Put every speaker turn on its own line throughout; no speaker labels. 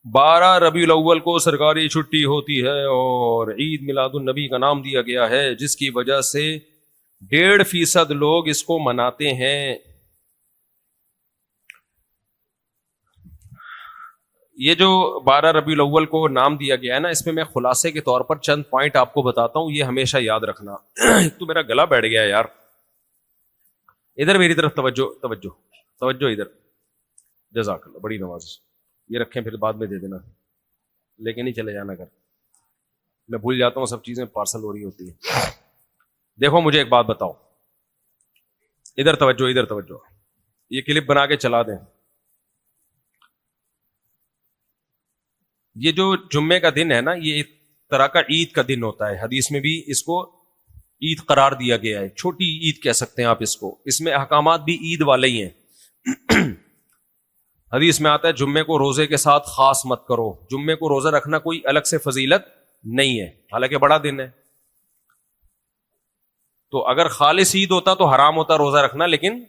12 ربیع الاول کو سرکاری چھٹی ہوتی ہے اور عید میلاد النبی کا نام دیا گیا ہے، جس کی وجہ سے 1.5% لوگ اس کو مناتے ہیں۔ یہ جو 12 ربیع الاول کو نام دیا گیا ہے نا، اس میں میں خلاصے کے طور پر چند پوائنٹ آپ کو بتاتا ہوں، یہ ہمیشہ یاد رکھنا۔ تو میرا گلا بیٹھ گیا ہے یار، ادھر میری طرف توجہ توجہ توجہ ادھر، جزاک اللہ، بڑی نواز، یہ رکھیں پھر بعد میں دے دینا، لے کے نہیں چلے جانا گھر، میں بھول جاتا ہوں سب چیزیں پارسل ہو رہی ہوتی ہیں۔ دیکھو مجھے ایک بات بتاؤ، ادھر توجہ ادھر توجہ، یہ کلپ بنا کے چلا دیں۔ یہ جو جمعے کا دن ہے نا، یہ ایک طرح کا عید کا دن ہوتا ہے، حدیث میں بھی اس کو عید قرار دیا گیا ہے، چھوٹی عید کہہ سکتے ہیں آپ اس کو، اس میں احکامات بھی عید والے ہی ہیں۔ حدیث میں آتا ہے جمعے کو روزے کے ساتھ خاص مت کرو، جمعے کو روزہ رکھنا کوئی الگ سے فضیلت نہیں ہے، حالانکہ بڑا دن ہے۔ تو اگر خالص عید ہوتا تو حرام ہوتا روزہ رکھنا، لیکن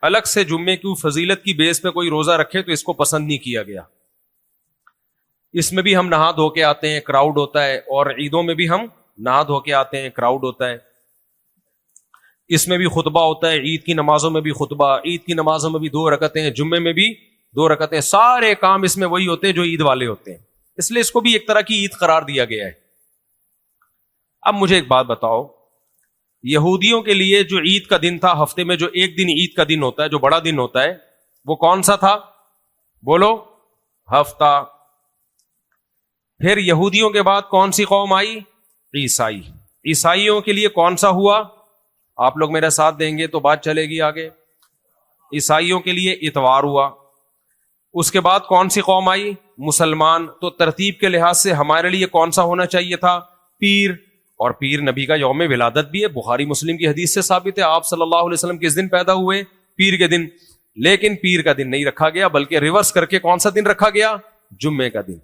الگ سے جمعے کی فضیلت کی بیس پہ کوئی روزہ رکھے تو اس کو پسند نہیں کیا گیا۔ اس میں بھی ہم نہا دھو کے آتے ہیں، کراؤڈ ہوتا ہے، اور عیدوں میں بھی ہم نہا دھو کے آتے ہیں، کراؤڈ ہوتا ہے۔ اس میں بھی خطبہ ہوتا ہے، عید کی نمازوں میں بھی خطبہ، عید کی نمازوں میں بھی 2 رکعتیں، جمعے میں بھی 2 رکعتیں، سارے کام اس میں وہی ہوتے ہیں جو عید والے ہوتے ہیں، اس لیے اس کو بھی ایک طرح کی عید قرار دیا گیا ہے۔ اب مجھے ایک بات بتاؤ، یہودیوں کے لیے جو عید کا دن تھا، ہفتے میں جو ایک دن عید کا دن ہوتا ہے، جو بڑا دن ہوتا ہے، وہ کون سا تھا؟ بولو، ہفتہ۔ پھر یہودیوں کے بعد کون سی قوم آئی؟ عیسائی۔ عیسائیوں کے لیے کون سا ہوا؟ آپ لوگ میرا ساتھ دیں گے تو بات چلے گی آگے۔ عیسائیوں کے لیے اتوار ہوا۔ اس کے بعد کون سی قوم آئی؟ مسلمان۔ تو ترتیب کے لحاظ سے ہمارے لیے کون سا ہونا چاہیے تھا؟ پیر۔ اور پیر نبی کا یوم ولادت بھی ہے، بخاری مسلم کی حدیث سے ثابت ہے، آپ صلی اللہ علیہ وسلم کس دن پیدا ہوئے؟ پیر کے دن۔ لیکن پیر کا دن نہیں رکھا گیا، بلکہ ریورس کر کے کون سا دن رکھا گیا؟ جمعے کا دن۔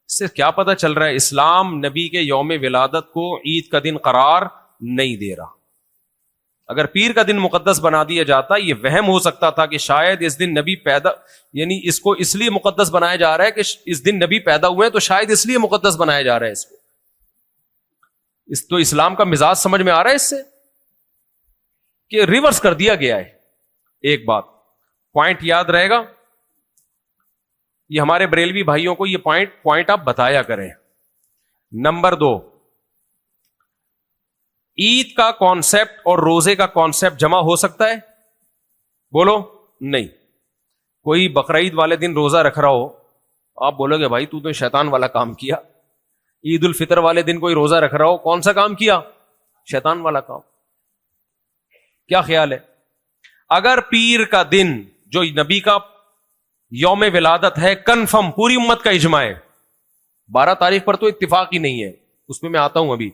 اس سے کیا پتہ چل رہا ہے؟ اسلام نبی کے یوم ولادت کو عید کا دن قرار نہیں دے رہا۔ اگر پیر کا دن مقدس بنا دیا جاتا، یہ وہم ہو سکتا تھا کہ شاید اس دن نبی پیدا، یعنی اس کو اس لیے مقدس بنایا جا رہا ہے کہ اس دن نبی پیدا ہوئے ہیں، تو شاید اس لیے مقدس بنایا جا رہا ہے اس کو۔ تو اسلام کا مزاج سمجھ میں آ رہا ہے اس سے کہ ریورس کر دیا گیا ہے۔ ایک بات پوائنٹ یاد رہے گا، یہ ہمارے بریلوی بھائیوں کو یہ پوائنٹ آپ بتایا کریں۔ نمبر 2، عید کا کانسیپٹ اور روزے کا کانسیپٹ جمع ہو سکتا ہے؟ بولو نہیں۔ کوئی بقرعید والے دن روزہ رکھ رہا ہو، آپ بولو گے بھائی تو شیطان والا کام کیا۔ عید الفطر والے دن کوئی روزہ رکھ رہا ہو، کون سا کام کیا؟ شیطان والا کام۔ کیا خیال ہے؟ اگر پیر کا دن جو نبی کا یوم ولادت ہے، کنفرم پوری امت کا اجماع ہے، 12 تاریخ پر تو اتفاق ہی نہیں ہے، اس میں آتا ہوں ابھی،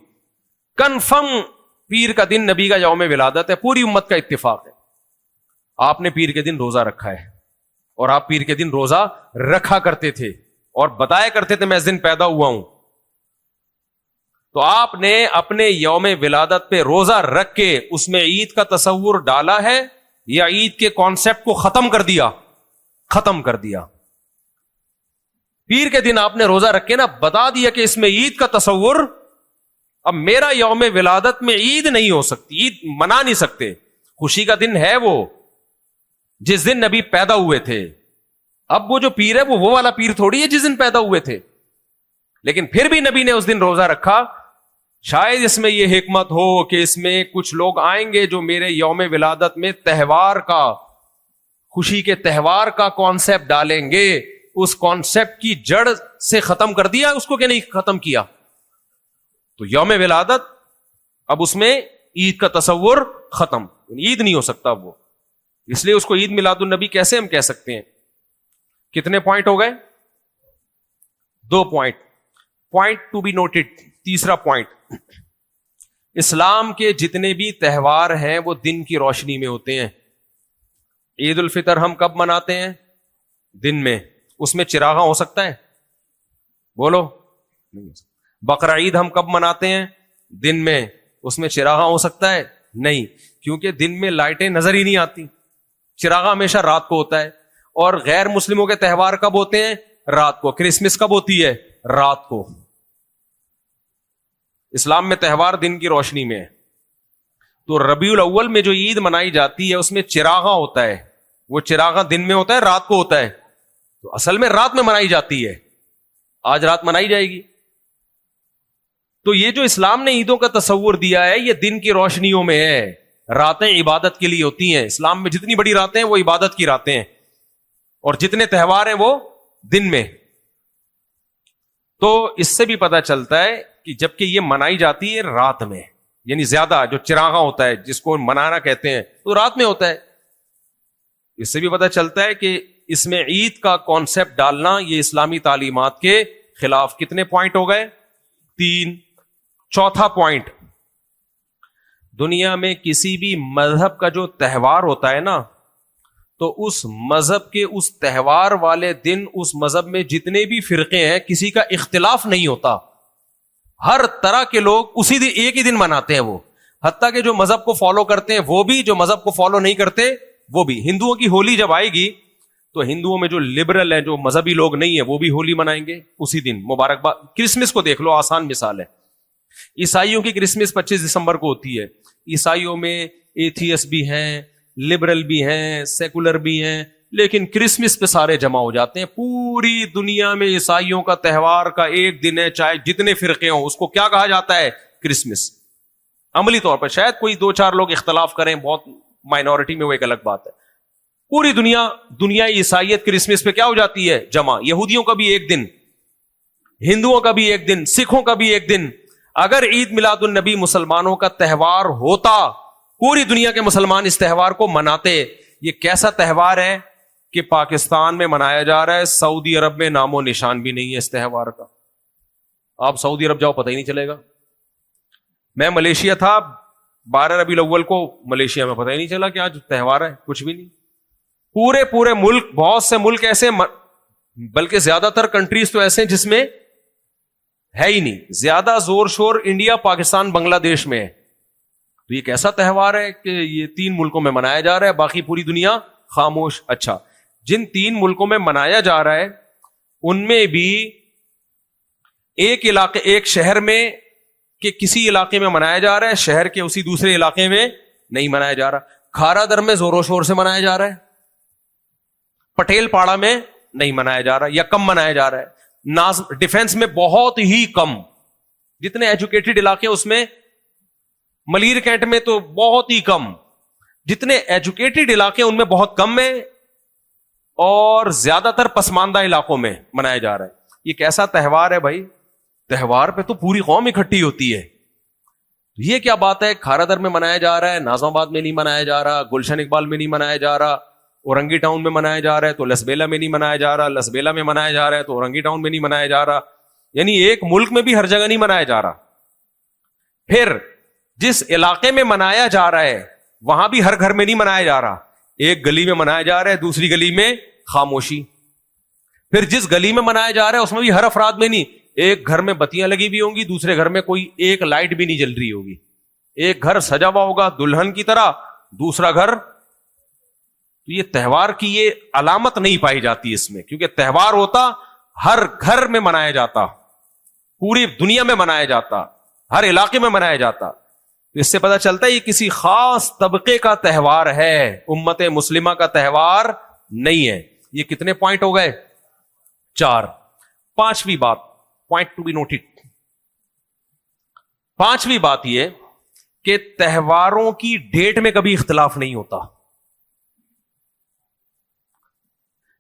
کنفرم پیر کا دن نبی کا یوم ولادت ہے، پوری امت کا اتفاق ہے، آپ نے پیر کے دن روزہ رکھا ہے، اور آپ پیر کے دن روزہ رکھا کرتے تھے اور بتایا کرتے تھے میں اس دن پیدا ہوا ہوں، تو آپ نے اپنے یوم ولادت پہ روزہ رکھ کے اس میں عید کا تصور ڈالا ہے یا عید کے کانسیپٹ کو ختم کر دیا؟ ختم کر دیا۔ پیر کے دن آپ نے روزہ رکھ کے نا بتا دیا کہ اس میں عید کا تصور، اب میرا یوم ولادت میں عید نہیں ہو سکتی، عید منا نہیں سکتے، خوشی کا دن ہے وہ جس دن نبی پیدا ہوئے تھے۔ اب وہ جو پیر ہے وہ والا پیر تھوڑی ہے جس دن پیدا ہوئے تھے، لیکن پھر بھی نبی نے اس دن روزہ رکھا۔ شاید اس میں یہ حکمت ہو کہ اس میں کچھ لوگ آئیں گے جو میرے یوم ولادت میں تہوار کا، خوشی کے تہوار کا کانسیپٹ ڈالیں گے، اس کانسیپٹ کی جڑ سے ختم کر دیا اس کو کہ نہیں ختم کیا؟ تو یوم ولادت اب اس میں عید کا تصور ختم، عید نہیں ہو سکتا وہ، اس لیے اس کو عید میلاد النبی کیسے ہم کہہ سکتے ہیں؟ کتنے پوائنٹ ہو گئے؟ 2 point. Point to be noted, تیسرا پوائنٹ، اسلام کے جتنے بھی تہوار ہیں وہ دن کی روشنی میں ہوتے ہیں۔ عید الفطر ہم کب مناتے ہیں؟ دن میں، اس میں چراغاں ہو سکتا ہے؟ بولو نہیں۔ بقرعید ہم کب مناتے ہیں؟ دن میں، اس میں چراغاں ہو سکتا ہے؟ نہیں، کیونکہ دن میں لائٹیں نظر ہی نہیں آتی، چراغاں ہمیشہ رات کو ہوتا ہے۔ اور غیر مسلموں کے تہوار کب ہوتے ہیں؟ رات کو. کرسمس کب ہوتی ہے؟ رات کو. اسلام میں تہوار دن کی روشنی میں ہے. تو ربیع الاول میں جو عید منائی جاتی ہے اس میں چراغاں ہوتا ہے. وہ چراغاں دن میں ہوتا ہے، رات کو ہوتا ہے. تو اصل میں رات میں منائی جاتی ہے. آج رات منائی جائے گی. تو یہ جو اسلام نے عیدوں کا تصور دیا ہے یہ دن کی روشنیوں میں ہے. راتیں عبادت کے لیے ہوتی ہیں. اسلام میں جتنی بڑی راتیں ہیں وہ عبادت کی راتیں ہیں، اور جتنے تہوار ہیں وہ دن میں. تو اس سے بھی پتہ چلتا ہے کہ جبکہ یہ منائی جاتی ہے رات میں، یعنی زیادہ جو چراغاں ہوتا ہے جس کو منانا کہتے ہیں تو رات میں ہوتا ہے. اس سے بھی پتہ چلتا ہے کہ اس میں عید کا کانسیپٹ ڈالنا یہ اسلامی تعلیمات کے خلاف. کتنے پوائنٹ ہو گئے؟ 3. چوتھا پوائنٹ، دنیا میں کسی بھی مذہب کا جو تہوار ہوتا ہے نا، تو اس مذہب کے اس تہوار والے دن اس مذہب میں جتنے بھی فرقے ہیں کسی کا اختلاف نہیں ہوتا. ہر طرح کے لوگ اسی دن ایک ہی دن مناتے ہیں. وہ حتیٰ کہ جو مذہب کو فالو کرتے ہیں وہ بھی، جو مذہب کو فالو نہیں کرتے وہ بھی. ہندوؤں کی ہولی جب آئے گی تو ہندوؤں میں جو لبرل ہیں، جو مذہبی لوگ نہیں ہیں، وہ بھی ہولی منائیں گے اسی دن. مبارکباد. کرسمس کو دیکھ لو، آسان مثال ہے. عیسائیوں کی کرسمس 25 دسمبر کو ہوتی ہے. عیسائیوں میں ایتھیس بھی ہیں، لبرل بھی ہیں، سیکولر بھی ہیں، لیکن کرسمس پہ سارے جمع ہو جاتے ہیں. پوری دنیا میں عیسائیوں کا تہوار کا ایک دن ہے، چاہے جتنے فرقے ہوں. اس کو کیا کہا جاتا ہے؟ کرسمس. عملی طور پر شاید کوئی 2-4 لوگ اختلاف کریں، بہت مائنورٹی میں وہ ایک الگ بات ہے. پوری دنیا عیسائیت کرسمس پہ کیا ہو جاتی ہے؟ جمع. یہودیوں کا بھی ایک دن، ہندوؤں کا بھی ایک دن، سکھوں کا بھی ایک دن. اگر عید میلاد النبی مسلمانوں کا تہوار ہوتا، پوری دنیا کے مسلمان اس تہوار کو مناتے. یہ کیسا تہوار ہے کہ پاکستان میں منایا جا رہا ہے، سعودی عرب میں نام و نشان بھی نہیں ہے اس تہوار کا. آپ سعودی عرب جاؤ پتہ ہی نہیں چلے گا. میں ملیشیا تھا 12 ربیع الاول کو، ملیشیا میں پتہ ہی نہیں چلا کہ آج تہوار ہے، کچھ بھی نہیں. پورے ملک، بہت سے ملک ایسے، بلکہ زیادہ تر کنٹریز تو ایسے ہیں جس میں ہے ہی نہیں. زیادہ زور شور انڈیا، پاکستان، بنگلہ دیش میں ہے. تو یہ کیسا تہوار ہے کہ یہ 3 ملکوں میں منایا جا رہا ہے، باقی پوری دنیا خاموش. اچھا، جن 3 ملکوں میں منایا جا رہا ہے ان میں بھی ایک شہر میں کہ کسی علاقے میں منایا جا رہا ہے، شہر کے اسی دوسرے علاقے میں نہیں منایا جا رہا. کھارا در میں زور و شور سے منایا جا رہا ہے، پٹیل پاڑا میں نہیں منایا جا رہا یا کم منایا جا رہا ہے. ڈیفنس میں بہت ہی کم. جتنے ایجوکیٹڈ علاقے اس میں، ملیر کینٹ میں تو بہت ہی کم. جتنے ایجوکیٹڈ علاقے ان میں بہت کم ہے، اور زیادہ تر پسماندہ علاقوں میں منایا جا رہا ہے. یہ کیسا تہوار ہے بھائی؟ تہوار پہ تو پوری قوم اکٹھی ہوتی ہے. یہ کیا بات ہے؟ کھارا در میں منایا جا رہا ہے، ناظم آباد میں نہیں منایا جا رہا، گلشن اقبال میں نہیں منایا جا رہا، اورنگی ٹاؤن میں منایا جا رہا ہے تو لسبیلا میں نہیں منایا جا رہا، لسبیلا میں منایا جا رہا ہے تو اورنگی ٹاؤن میں نہیں منایا جا رہا. یعنی ایک ملک میں بھی ہر جگہ نہیں منایا جا رہا. پھر جس علاقے میں منایا جا رہا ہے وہاں بھی ہر گھر میں نہیں منایا جا رہا. ایک گلی میں منایا جا رہا ہے، دوسری گلی میں خاموشی. پھر جس گلی میں منایا جا رہا ہے اس میں بھی ہر افراد میں نہیں. ایک گھر میں بتیاں لگی ہوئی ہوں گی، دوسرے گھر میں کوئی ایک لائٹ بھی نہیں جل رہی ہوگی. ایک گھر سجا ہوا ہوگا دلہن کی طرح، دوسرا گھر. تو یہ تہوار کی یہ علامت نہیں پائی جاتی اس میں، کیونکہ تہوار ہوتا ہر گھر میں منایا جاتا، پوری دنیا میں منایا جاتا، ہر علاقے میں منایا جاتا. تو اس سے پتہ چلتا ہے یہ کسی خاص طبقے کا تہوار ہے، امت مسلمہ کا تہوار نہیں ہے. یہ کتنے پوائنٹ ہو گئے؟ 4. 5ویں بات، پوائنٹ ٹو بی نوٹڈ. 5ویں بات یہ کہ تہواروں کی ڈیٹ میں کبھی اختلاف نہیں ہوتا.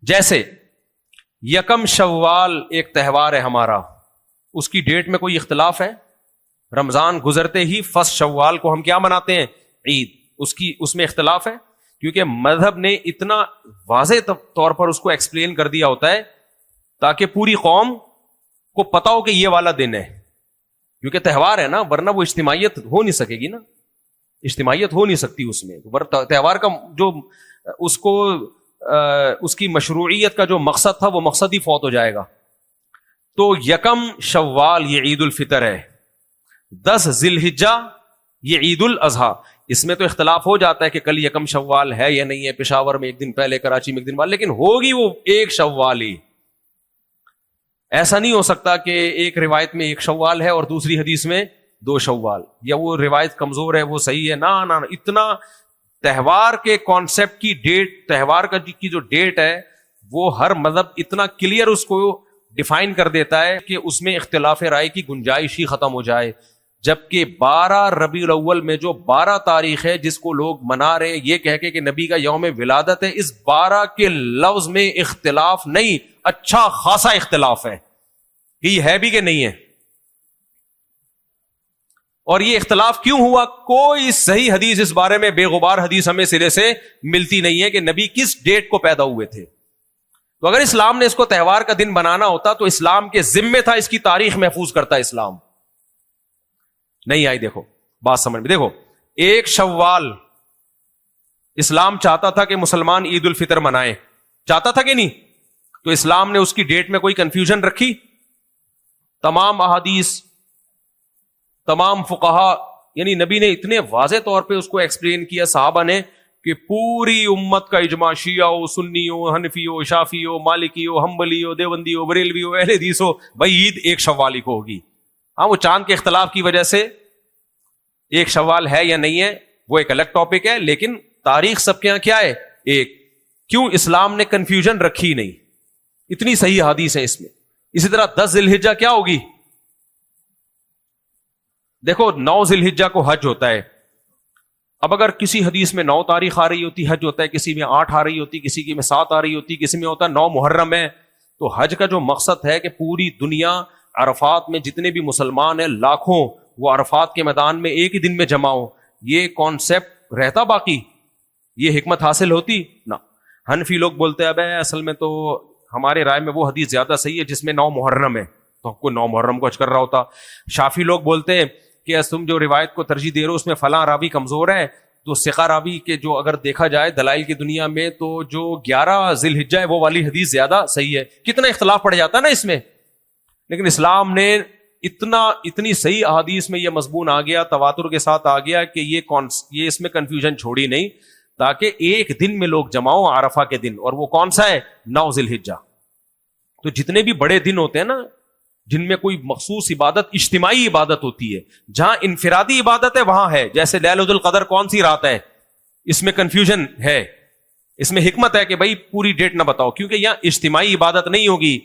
جیسے 1 شوال ایک تہوار ہے ہمارا، اس کی ڈیٹ میں کوئی اختلاف ہے؟ رمضان گزرتے ہی 1 شوال کو ہم کیا مناتے ہیں؟ عید. اس میں اختلاف ہے کیونکہ مذہب نے اتنا واضح طور پر اس کو ایکسپلین کر دیا ہوتا ہے تاکہ پوری قوم کو پتا ہو کہ یہ والا دن ہے. کیونکہ تہوار ہے نا، ورنہ وہ اجتماعیت ہو نہیں سکے گی نا، اجتماعیت ہو نہیں سکتی اس میں. تہوار کا جو اس کی مشروعیت کا جو مقصد تھا وہ مقصد ہی فوت ہو جائے گا. تو 1 شوال یہ عید الفطر ہے، 10 ذی الحجہ یہ عید الاضحیٰ. اس میں تو اختلاف ہو جاتا ہے کہ کل یکم شوال ہے یا نہیں ہے، پشاور میں ایک دن پہلے، کراچی میں ایک دن بعد، لیکن ہوگی وہ ایک شوال ہی. ایسا نہیں ہو سکتا کہ ایک روایت میں ایک شوال ہے اور دوسری حدیث میں 2 شوال، یا وہ روایت کمزور ہے وہ صحیح ہے. نہ اتنا تہوار کے کانسیپٹ کی ڈیٹ، تہوار کی جو ڈیٹ ہے وہ ہر مذہب اتنا کلیئر اس کو ڈیفائن کر دیتا ہے کہ اس میں اختلاف رائے کی گنجائش ہی ختم ہو جائے. جبکہ 12 ربیع الاول میں جو 12 تاریخ ہے جس کو لوگ منا رہے ہیں یہ کہہ کے کہ نبی کا یوم ولادت ہے، اس 12 کے لفظ میں اختلاف نہیں، اچھا خاصا اختلاف ہے کہ یہ ہے بھی کہ نہیں ہے. اور یہ اختلاف کیوں ہوا؟ کوئی صحیح حدیث اس بارے میں، بے غبار حدیث ہمیں سرے سے ملتی نہیں ہے کہ نبی کس ڈیٹ کو پیدا ہوئے تھے. تو اگر اسلام نے اس کو تہوار کا دن بنانا ہوتا تو اسلام کے ذمے تھا اس کی تاریخ محفوظ کرتا اسلام. نہیں آئی. دیکھو بات سمجھ میں، دیکھو 1 شوال اسلام چاہتا تھا کہ مسلمان عید الفطر منائیں، چاہتا تھا کہ نہیں؟ تو اسلام نے اس کی ڈیٹ میں کوئی کنفیوژن رکھی؟ تمام احادیث، تمام فقہا، یعنی نبی نے اتنے واضح طور پہ اس کو ایکسپلین کیا صحابہ نے کہ پوری امت کا اجماع، شیعہ ہو، سنی ہو، حنفی ہو، شافعی ہو، مالکی ہو، حنبلی ہو، دیوبندی ہو، بریلوی ہو، اہل حدیث ہو، بھائی عید 1 شوال ہی کو ہوگی. ہاں وہ چاند کے اختلاف کی وجہ سے 1 شوال ہے یا نہیں ہے وہ ایک الگ ٹاپک ہے، لیکن تاریخ سب کے یہاں کیا ہے؟ ایک. کیوں اسلام نے کنفیوژن رکھی نہیں؟ اتنی صحیح حدیث ہے اس میں. اسی طرح 10 ذی الحجہ کیا ہوگی؟ دیکھو 9 ذی الحجہ کو حج ہوتا ہے. اب اگر کسی حدیث میں 9 تاریخ آ رہی ہوتی حج ہوتا ہے، کسی میں 8 آ رہی ہوتی، کسی میں 7 آ رہی ہوتی، کسی میں ہوتا 9 محرم ہے، تو حج کا جو مقصد ہے کہ پوری دنیا عرفات میں جتنے بھی مسلمان ہیں لاکھوں، وہ عرفات کے میدان میں ایک ہی دن میں جمع ہو. یہ کانسیپٹ رہتا باقی، یہ حکمت حاصل ہوتی نہ. حنفی لوگ بولتے ہیں اب اصل میں تو ہمارے رائے میں وہ حدیث زیادہ صحیح ہے جس میں 9 محرم ہے، تو کوئی 9 محرم کو حج کر رہا ہوتا. شافی لوگ بولتے ہیں کہ تم جو روایت کو ترجیح دے رہے ہو اس میں فلاں راوی کمزور ہے، تو ثقہ راوی کے جو اگر دیکھا جائے دلائل کی دنیا میں تو جو 11 ذی الحجہ ہے وہ والی حدیث زیادہ صحیح ہے. کتنا اختلاف پڑ جاتا ہے نا اس میں. لیکن اسلام نے اتنی صحیح احادیث میں یہ مضمون آ گیا، تواتر کے ساتھ آ گیا کہ یہ اس میں کنفیوژن چھوڑی نہیں، تاکہ ایک دن میں لوگ جمع ہوں عرفہ کے دن. اور وہ کون سا ہے؟ 9 ذی الحجہ. تو جتنے بھی بڑے دن ہوتے ہیں نا جن میں کوئی مخصوص عبادت، اجتماعی عبادت ہوتی ہے، جہاں انفرادی عبادت ہے وہاں ہے. جیسے لیلۃ القدر کون سی رات ہے؟ اس میں کنفیوژن ہے، اس میں حکمت ہے کہ بھائی پوری ڈیٹ نہ بتاؤ، کیونکہ یہاں اجتماعی عبادت نہیں ہوگی.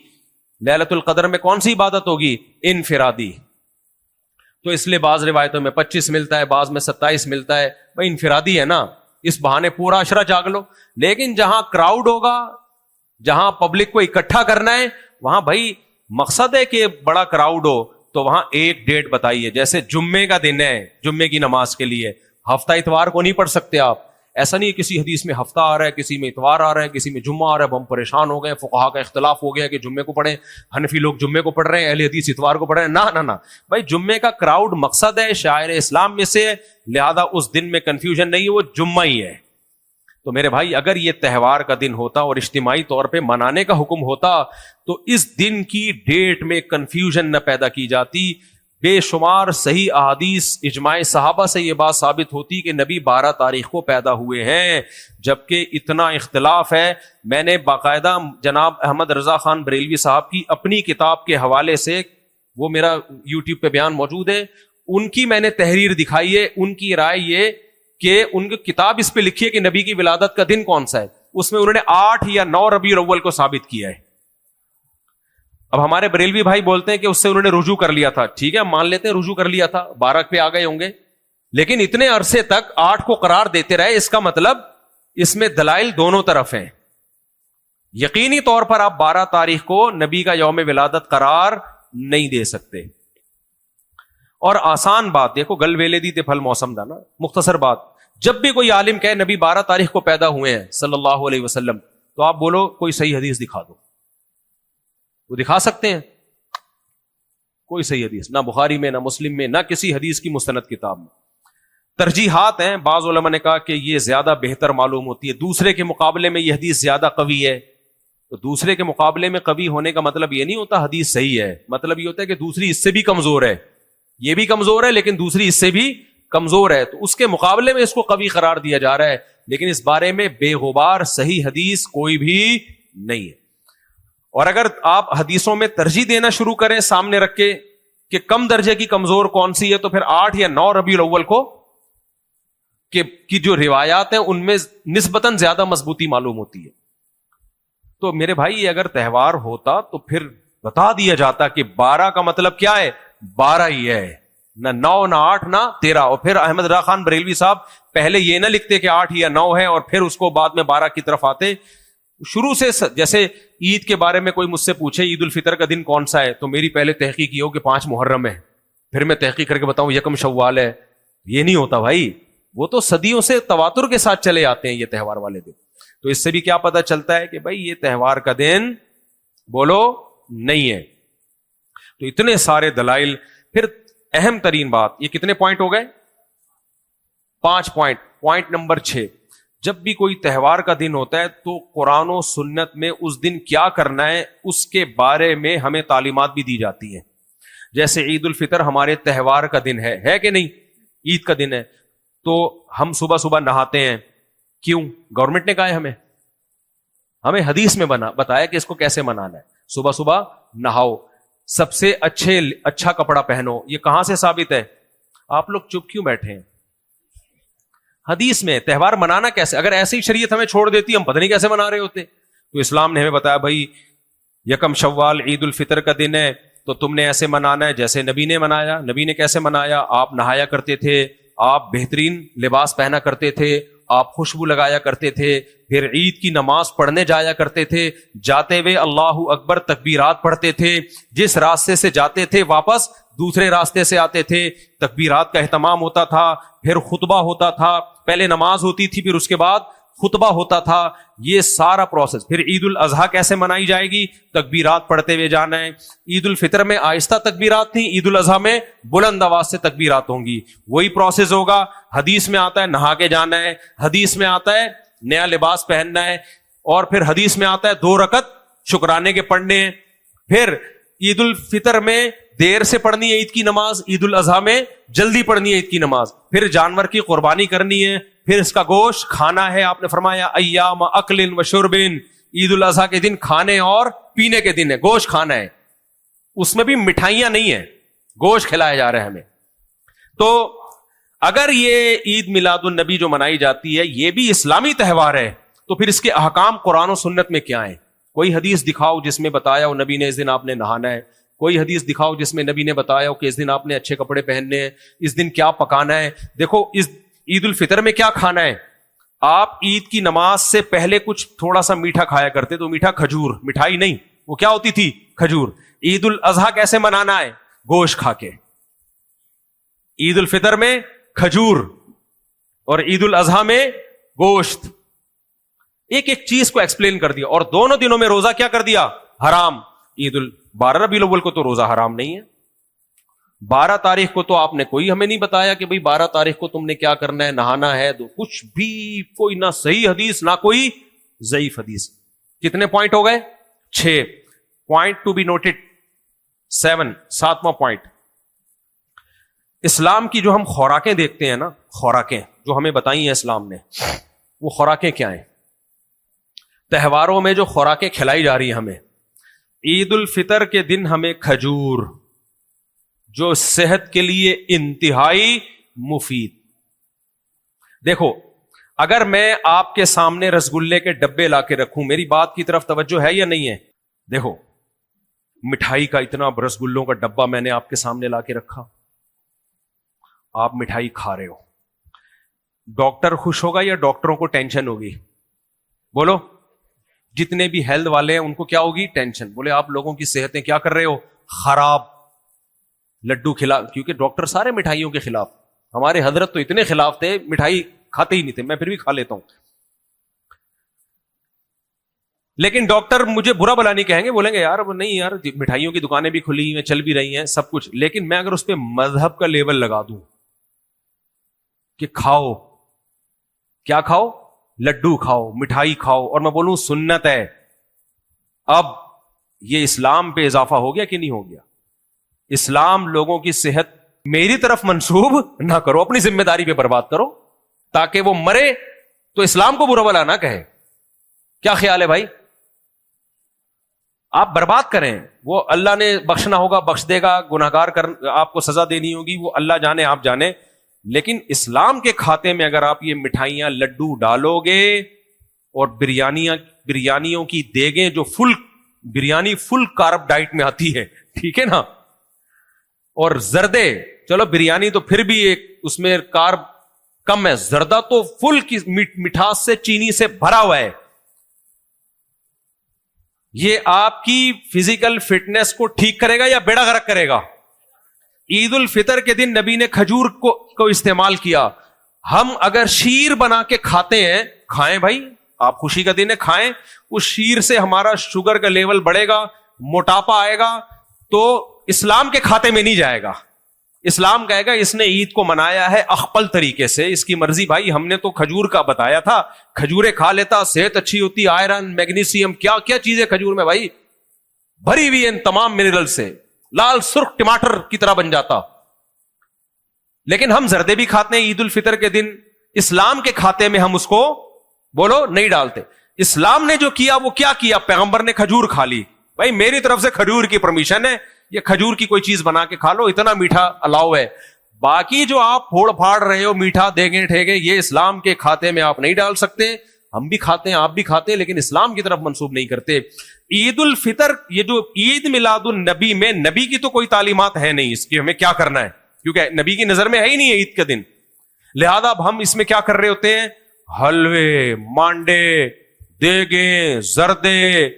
لیلۃ القدر میں کون سی عبادت ہوگی؟ انفرادی. تو اس لیے بعض روایتوں میں 25 ملتا ہے، بعض میں 27 ملتا ہے. بھائی انفرادی ہے نا، اس بہانے پورا عشرہ جاگ لو. لیکن جہاں کراؤڈ ہوگا، جہاں پبلک کو اکٹھا کرنا ہے، وہاں بھائی مقصد ہے کہ بڑا کراؤڈ ہو، تو وہاں ایک ڈیٹ بتائیے. جیسے جمعے کا دن ہے، جمعے کی نماز کے لیے ہفتہ اتوار کو نہیں پڑھ سکتے آپ. ایسا نہیں کسی حدیث میں ہفتہ آ رہا ہے، کسی میں اتوار آ رہا ہے، کسی میں جمعہ آ رہا ہے. ہم پریشان ہو گئے، فقہا کا اختلاف ہو گیا کہ جمعے کو پڑھیں، حنفی لوگ جمعے کو پڑھ رہے ہیں، اہل حدیث اتوار کو پڑھ رہے ہیں. نہ بھائی جمعے کا کراؤڈ مقصد ہے، شاعر اسلام میں سے، لہذا اس دن میں کنفیوژن نہیں ہے، وہ جمعہ ہی ہے. تو میرے بھائی اگر یہ تہوار کا دن ہوتا اور اجتماعی طور پہ منانے کا حکم ہوتا تو اس دن کی ڈیٹ میں کنفیوژن نہ پیدا کی جاتی. بے شمار صحیح احادیث، اجماع صحابہ سے یہ بات ثابت ہوتی کہ نبی 12 تاریخ کو پیدا ہوئے ہیں. جبکہ اتنا اختلاف ہے. میں نے باقاعدہ جناب احمد رضا خان بریلوی صاحب کی اپنی کتاب کے حوالے سے، وہ میرا یوٹیوب پہ بیان موجود ہے، ان کی میں نے تحریر دکھائی ہے. ان کی رائے یہ کہ ان کی کتاب اس پہ لکھی ہے کہ نبی کی ولادت کا دن کون سا ہے، اس میں انہوں نے 8 یا 9 ربیع الاول کو ثابت کیا ہے. اب ہمارے بریلوی بھائی بولتے ہیں کہ اس سے انہوں نے رجوع کر لیا تھا. ٹھیک ہے، مان لیتے ہیں رجوع کر لیا تھا، 12 پہ آ گئے ہوں گے، لیکن اتنے عرصے تک 8 کو قرار دیتے رہے. اس کا مطلب اس میں دلائل دونوں طرف ہیں. یقینی طور پر آپ 12 تاریخ کو نبی کا یوم ولادت قرار نہیں دے سکتے. اور آسان بات دیکھو، گل ویلے دی تے پھل موسم دا نا، مختصر بات. جب بھی کوئی عالم کہے نبی 12 تاریخ کو پیدا ہوئے ہیں صلی اللہ علیہ وسلم، تو آپ بولو کوئی صحیح حدیث دکھا دو. وہ دکھا سکتے ہیں؟ کوئی صحیح حدیث نہ بخاری میں، نہ مسلم میں، نہ کسی حدیث کی مستند کتاب میں. ترجیحات ہیں. بعض علماء نے کہا کہ یہ زیادہ بہتر معلوم ہوتی ہے، دوسرے کے مقابلے میں یہ حدیث زیادہ قوی ہے. تو دوسرے کے مقابلے میں قوی ہونے کا مطلب یہ نہیں ہوتا حدیث صحیح ہے. مطلب یہ ہوتا ہے کہ دوسری اس سے بھی کمزور ہے، یہ بھی کمزور ہے لیکن دوسری اس سے بھی کمزور ہے, تو اس کے مقابلے میں اس کو قوی قرار دیا جا رہا ہے, لیکن اس بارے میں بے غبار صحیح حدیث کوئی بھی نہیں ہے. اور اگر آپ حدیثوں میں ترجیح دینا شروع کریں سامنے رکھ کے کہ کم درجے کی کمزور کون سی ہے, تو پھر 8 یا 9 ربیع الاول کو کی جو روایات ہیں ان میں نسبتاً زیادہ مضبوطی معلوم ہوتی ہے. تو میرے بھائی اگر تہوار ہوتا تو پھر بتا دیا جاتا کہ 12 کا مطلب کیا ہے, 12 ہی ہے, نہ 9 نہ 8 نہ 13. اور پھر احمد رضا خان بریلوی صاحب پہلے یہ نہ لکھتے کہ 8 یا 9 ہے اور پھر اس کو بعد میں 12 کی طرف آتے. شروع سے جیسے عید کے بارے میں کوئی مجھ سے پوچھے عید الفطر کا دن کون سا ہے, تو میری پہلے تحقیق یہ ہو کہ 5 محرم ہے, پھر میں تحقیق کر کے بتاؤں 1 شوال ہے. یہ نہیں ہوتا بھائی, وہ تو صدیوں سے تواتر کے ساتھ چلے آتے ہیں یہ تہوار والے دن. تو اس سے بھی کیا پتا چلتا ہے کہ بھائی یہ تہوار کا دن بولو نہیں ہے. تو اتنے سارے دلائل. پھر اہم ترین بات, یہ کتنے پوائنٹ ہو گئے, 5 پوائنٹ. پوائنٹ نمبر 6, جب بھی کوئی تہوار کا دن ہوتا ہے تو قرآن و سنت میں اس دن کیا کرنا ہے اس کے بارے میں ہمیں تعلیمات بھی دی جاتی ہیں. جیسے عید الفطر ہمارے تہوار کا دن ہے کہ نہیں, عید کا دن ہے, تو ہم صبح صبح نہاتے ہیں. کیوں؟ گورنمنٹ نے کہا ہے ہمیں حدیث میں بتایا کہ اس کو کیسے منانا ہے. صبح صبح نہاؤ, سب سے اچھا کپڑا پہنو. یہ کہاں سے ثابت ہے؟ آپ لوگ چپ کیوں بیٹھے ہیں؟ حدیث میں. تہوار منانا کیسے؟ اگر ایسی ہی شریعت ہمیں چھوڑ دیتی ہم پتہ نہیں کیسے منا رہے ہوتے. تو اسلام نے ہمیں بتایا بھائی 1 شوال عید الفطر کا دن ہے تو تم نے ایسے منانا ہے جیسے نبی نے منایا. نبی نے کیسے منایا؟ آپ نہایا کرتے تھے, آپ بہترین لباس پہنا کرتے تھے, آپ خوشبو لگایا کرتے تھے, پھر عید کی نماز پڑھنے جایا کرتے تھے, جاتے ہوئے اللہ اکبر تکبیرات پڑھتے تھے, جس راستے سے جاتے تھے واپس دوسرے راستے سے آتے تھے, تکبیرات کا اہتمام ہوتا تھا, پھر خطبہ ہوتا تھا, پہلے نماز ہوتی تھی پھر اس کے بعد خطبہ ہوتا تھا. یہ سارا پروسیس. پھر عید الاضحیٰ کیسے منائی جائے گی؟ تکبیرات پڑھتے ہوئے جانا ہے. عید الفطر میں آہستہ تکبیرات تھیں, عید الاضحیٰ میں بلند آواز سے تکبیرات ہوں گی. وہی پروسیس ہوگا. حدیث میں آتا ہے نہا کے جانا ہے, حدیث میں آتا ہے نیا لباس پہننا ہے, اور پھر حدیث میں آتا ہے 2 رکعت شکرانے کے پڑھنے ہیں. پھر عید الفطر میں دیر سے پڑھنی ہے عید کی نماز, عید الاضحیٰ میں جلدی پڑھنی ہے عید کی نماز. پھر جانور کی قربانی کرنی ہے, پھر اس کا گوشت کھانا ہے. آپ نے فرمایا ایام اکل و شرب, عید الاضحیٰ کے دن کھانے اور پینے کے دن ہے, گوشت کھانا ہے. اس میں بھی مٹھائیاں نہیں ہیں, گوشت کھلایا جا رہا ہے ہمیں. تو اگر یہ عید میلاد النبی جو منائی جاتی ہے یہ بھی اسلامی تہوار ہے, تو پھر اس کے احکام قرآن و سنت میں کیا ہیں؟ کوئی حدیث دکھاؤ جس میں بتایا ہو نبی نے اس دن آپ نے نہانا ہے. کوئی حدیث دکھاؤ جس میں نبی نے بتایا ہو کہ اس دن آپ نے اچھے کپڑے پہننے ہیں, اس دن کیا پکانا ہے. دیکھو اس عید الفطر میں کیا کھانا ہے. آپ عید کی نماز سے پہلے کچھ تھوڑا سا میٹھا کھایا کرتے, تو میٹھا کھجور, مٹھائی نہیں, وہ کیا ہوتی تھی؟ کھجور. عید الاضحیٰ کیسے منانا ہے؟ گوشت کھا کے. عید الفطر میں کھجور اور عید الاضحیٰ میں گوشت. ایک ایک چیز کو ایکسپلین کر دیا. اور دونوں دنوں میں روزہ کیا کر دیا؟ حرام. عید 12 ربیع الاول کو تو روزہ حرام نہیں ہے. 12 تاریخ کو تو آپ نے کوئی ہمیں نہیں بتایا کہ بھئی 12 تاریخ کو تم نے کیا کرنا ہے, نہانا ہے. تو کچھ بھی, کوئی نہ صحیح حدیث نہ کوئی ضعیف حدیث. کتنے پوائنٹ ہو گئے؟ 6 پوائنٹ ٹو بی نوٹڈ. 7واں پوائنٹ, اسلام کی جو ہم خوراکیں دیکھتے ہیں نا, خوراکیں جو ہمیں بتائی ہیں اسلام نے, وہ خوراکیں کیا ہیں؟ تہواروں میں جو خوراکیں کھلائی جا رہی ہیں ہمیں, عید الفطر کے دن ہمیں کھجور, جو صحت کے لیے انتہائی مفید. دیکھو اگر میں آپ کے سامنے رسگلے کے ڈبے لا کے رکھوں, میری بات کی طرف توجہ ہے یا نہیں ہے؟ دیکھو مٹھائی کا اتنا رسگلوں کا ڈبہ میں نے آپ کے سامنے لا کے رکھا, آپ مٹھائی کھا رہے ہو. ڈاکٹر خوش ہوگا یا ڈاکٹروں کو ٹینشن ہوگی؟ بولو. جتنے بھی ہیلتھ والے ہیں ان کو کیا ہوگی؟ ٹینشن. بولے آپ لوگوں کی صحتیں کیا کر رہے ہو؟ خراب. لڈو کھلا, کیونکہ ڈاکٹر سارے مٹھائیوں کے خلاف. ہمارے حضرت تو اتنے خلاف تھے, مٹھائی کھاتے ہی نہیں تھے, میں پھر بھی کھا لیتا ہوں. لیکن ڈاکٹر مجھے برا بلا نہیں کہیں گے, بولیں گے یار نہیں یار, مٹھائیوں کی دکانیں بھی کھلی ہیں, چل بھی رہی ہیں سب کچھ. لیکن میں اگر اس پہ مذہب کا لیبل لگا دوں کہ کھاؤ, کیا کھاؤ؟ لڈو کھاؤ, مٹھائی کھاؤ, اور میں بولوں سنت ہے, اب یہ اسلام پہ اضافہ ہو گیا کہ نہیں ہو گیا؟ اسلام لوگوں کی صحت میری طرف منسوب نہ کرو, اپنی ذمہ داری پہ برباد کرو, تاکہ وہ مرے تو اسلام کو برا بھلا نہ کہے. کیا خیال ہے بھائی؟ آپ برباد کریں, وہ اللہ نے بخشنا ہوگا بخش دے گا, گناہگار آپ کو سزا دینی ہوگی وہ اللہ جانے آپ جانے, لیکن اسلام کے کھاتے میں اگر آپ یہ مٹھائیاں لڈو ڈالو گے اور بریانیوں کی دیگیں جو بریانی فل کارب ڈائٹ میں آتی ہے, ٹھیک ہے نا, اور زردے, چلو بریانی تو پھر بھی ایک اس میں کارب کم ہے, زردہ تو فل کی مٹھاس سے چینی سے بھرا ہوا ہے, یہ آپ کی فزیکل فٹنس کو ٹھیک کرے گا یا بیڑا غرق کرے گا؟ عید الفطر کے دن نبی نے کھجور کو استعمال کیا. ہم اگر شیر بنا کے کھاتے ہیں, کھائیں بھائی, آپ خوشی کا دن ہے کھائیں, اس شیر سے ہمارا شوگر کا لیول بڑھے گا, موٹاپا آئے گا, تو اسلام کے کھاتے میں نہیں جائے گا. اسلام کہے گا اس نے عید کو منایا ہے اخپل طریقے سے, اس کی مرضی بھائی, ہم نے تو کھجور کا بتایا تھا, کھجوریں کھا لیتا, صحت اچھی ہوتی, آئرن, میگنیشیم, کیا کیا چیزیں کھجور میں بھائی بھری ہوئی ہیں تمام منرل سے, لال سرخ ٹماٹر کی طرح بن جاتا. لیکن ہم زردے بھی کھاتے ہیں عید الفطر کے دن, اسلام کے کھاتے میں ہم اس کو بولو نہیں ڈالتے. اسلام نے جو کیا وہ کیا کیا؟ پیغمبر نے کھجور کھا لی, بھائی میری طرف سے کھجور کی پرمیشن ہے, یہ کھجور کی کوئی چیز بنا کے کھا لو, اتنا میٹھا الاؤ ہے. باقی جو آپ پھوڑ پھاڑ رہے ہو میٹھا دیگیں ٹھیکے, یہ اسلام کے کھاتے میں آپ نہیں ڈال سکتے. ہم بھی کھاتے ہیں, آپ بھی کھاتے ہیں, لیکن اسلام کی طرف منسوب نہیں کرتے. عید الفطر, یہ جو عید میلاد النبی میں نبی کی تو کوئی تعلیمات ہے نہیں اس کی ہمیں کیا کرنا ہے, کیونکہ نبی کی نظر میں ہے ہی نہیں ہے عید کے دن. لہذا اب ہم اس میں کیا کر رہے ہوتے ہیں؟ حلوے, مانڈے, دیگیں, زردے,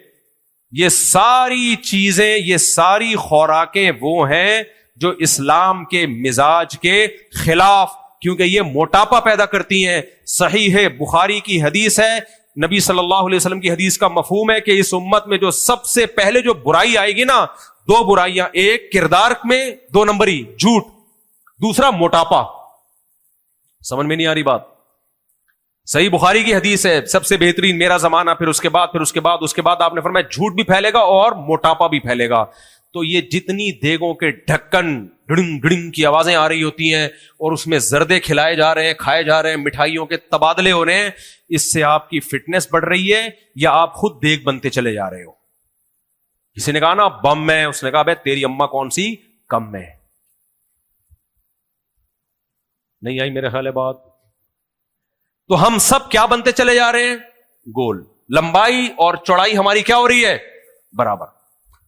یہ ساری چیزیں, یہ ساری خوراکیں وہ ہیں جو اسلام کے مزاج کے خلاف, کیونکہ یہ موٹاپا پیدا کرتی ہیں. صحیح ہے, بخاری کی حدیث ہے, نبی صلی اللہ علیہ وسلم کی حدیث کا مفہوم ہے کہ اس امت میں جو سب سے پہلے جو برائی آئے گی نا, دو برائیاں, ایک کردار میں 2 نمبری جھوٹ, دوسرا موٹاپا. سمجھ میں نہیں آ رہی بات؟ صحیح بخاری کی حدیث ہے, سب سے بہترین میرا زمانہ, پھر اس کے بعد آپ نے فرمایا جھوٹ بھی پھیلے گا اور موٹاپا بھی پھیلے گا. تو یہ جتنی دیگوں کے ڈھکن ڈڑنگ ڈڑنگ کی آوازیں آ رہی ہوتی ہیں اور اس میں زردے کھلائے جا رہے ہیں, کھائے جا رہے ہیں, مٹھائیوں کے تبادلے ہو رہے ہیں, اس سے آپ کی فٹنس بڑھ رہی ہے یا آپ خود دیگ بنتے چلے جا رہے ہو؟ کسی نے کہا نا بم ہے, اس نے کہا بھائی تیری اماں کون سی کم ہے. نہیں آئی میرے خیال ہے بات؟ تو ہم سب کیا بنتے چلے جا رہے ہیں؟ گول. لمبائی اور چوڑائی ہماری کیا ہو رہی ہے؟ برابر.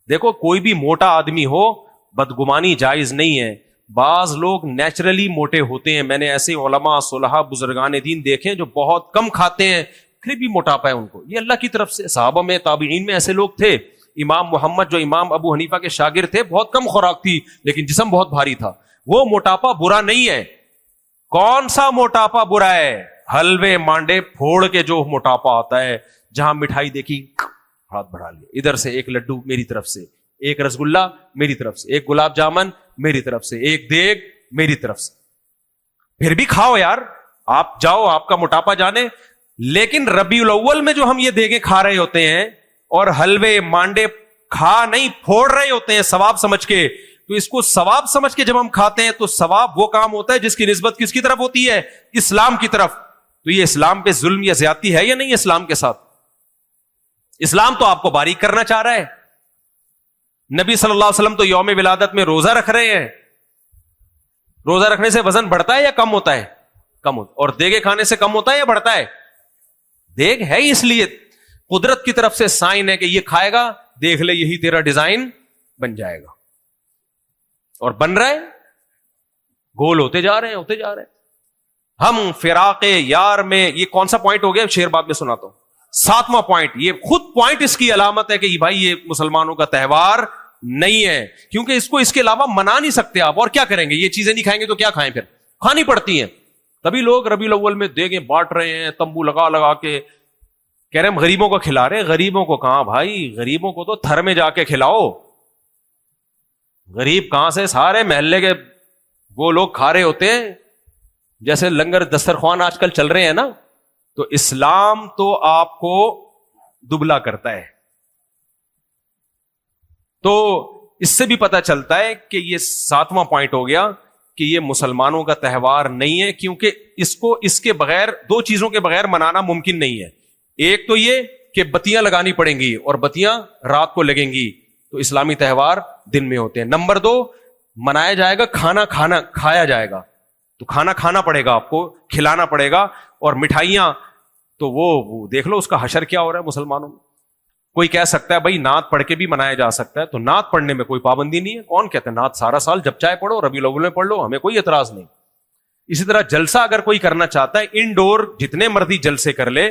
دیکھو کوئی بھی موٹا آدمی ہو, بدگمانی جائز نہیں ہے. بعض لوگ نیچرلی موٹے ہوتے ہیں, میں نے ایسے علماء, صلحاء, بزرگان دین دیکھے جو بہت کم کھاتے ہیں پھر بھی موٹاپا ہے ان کو. یہ اللہ کی طرف سے, صحابہ میں, تابعین میں ایسے لوگ تھے. امام محمد جو امام ابو حنیفہ کے شاگرد تھے, بہت کم خوراک تھی لیکن جسم بہت بھاری تھا. وہ موٹاپا برا نہیں ہے. کون سا موٹاپا برا ہے؟ حلوے مانڈے پھوڑ کے جو موٹاپا آتا ہے, جہاں مٹھائی دیکھی ہاتھ بڑھا لیا, ادھر سے ایک لڈو میری طرف سے, ایک رسگلہ میری طرف سے, ایک گلاب جامن میری طرف سے, ایک دیگ میری طرف سے. پھر بھی کھاؤ یار, آپ جاؤ, آپ کا موٹاپا جانے. لیکن ربیع الاول میں جو ہم یہ دیگیں کھا رہے ہوتے ہیں اور حلوے مانڈے کھا نہیں پھوڑ رہے ہوتے ہیں ثواب سمجھ کے, تو اس کو ثواب سمجھ کے جب ہم کھاتے ہیں تو ثواب وہ کام ہوتا ہے جس کی نسبت کس کی طرف ہوتی ہے؟ اسلام کی طرف. تو یہ اسلام پہ ظلم یا زیادتی ہے یا نہیں اسلام کے ساتھ؟ اسلام تو آپ کو باریک کرنا چاہ رہا ہے. نبی صلی اللہ علیہ وسلم تو یوم ولادت میں روزہ رکھ رہے ہیں. روزہ رکھنے سے وزن بڑھتا ہے یا کم ہوتا ہے؟ کم ہوتا. اور دیگے کھانے سے کم ہوتا ہے یا بڑھتا ہے؟ دیگ ہے اس لیے قدرت کی طرف سے سائن ہے کہ یہ کھائے گا, دیکھ لے یہی تیرا ڈیزائن بن جائے گا. اور بن رہا ہے, گول ہوتے جا رہے ہیں. ہم فراق یار میں, یہ کون سا پوائنٹ ہو گیا؟ شیر بعد میں سناتا ہوں. 7واں پوائنٹ, یہ خود پوائنٹ اس کی علامت ہے کہ بھائی یہ مسلمانوں کا تہوار نہیں ہے, کیونکہ اس کو اس کے علاوہ منا نہیں سکتے آپ. اور کیا کریں گے؟ یہ چیزیں نہیں کھائیں گے تو کیا کھائیں؟ پھر کھانی پڑتی ہیں. تبھی لوگ ربیع الاول میں دیگیں بانٹ رہے ہیں, تمبو لگا کے کہہ رہے ہیں غریبوں کو کھلا رہے ہیں. غریبوں کو کہاں بھائی, غریبوں کو تو تھر میں جا کے کھلاؤ. غریب کہاں سے؟ سارے محلے کے وہ لوگ کھا رہے ہوتے ہیں جیسے لنگر دسترخوان آج کل چل رہے ہیں نا. تو اسلام تو آپ کو دبلا کرتا ہے. تو اس سے بھی پتہ چلتا ہے کہ یہ 7واں پوائنٹ ہو گیا کہ یہ مسلمانوں کا تہوار نہیں ہے، کیونکہ اس کے بغیر، دو چیزوں کے بغیر منانا ممکن نہیں ہے. ایک تو یہ کہ بتیاں لگانی پڑیں گی اور بتیاں رات کو لگیں گی، تو اسلامی تہوار دن میں ہوتے ہیں. نمبر دو، منایا جائے گا، کھایا جائے گا، تو کھانا پڑے گا، آپ کو کھلانا پڑے گا. اور مٹھائیاں تو وہ دیکھ لو اس کا حشر کیا ہو رہا ہے مسلمانوں میں. کوئی کہہ سکتا ہے بھائی نعت پڑھ کے بھی منایا جا سکتا ہے، تو نعت پڑھنے میں کوئی پابندی نہیں ہے. کون کہتا ہے نعت سارا سال جب چاہے پڑھو، ربیع الاول میں پڑھ لو، ہمیں کوئی اعتراض نہیں. اسی طرح جلسہ اگر کوئی کرنا چاہتا ہے، انڈور جتنے مرضی جلسے کر لے،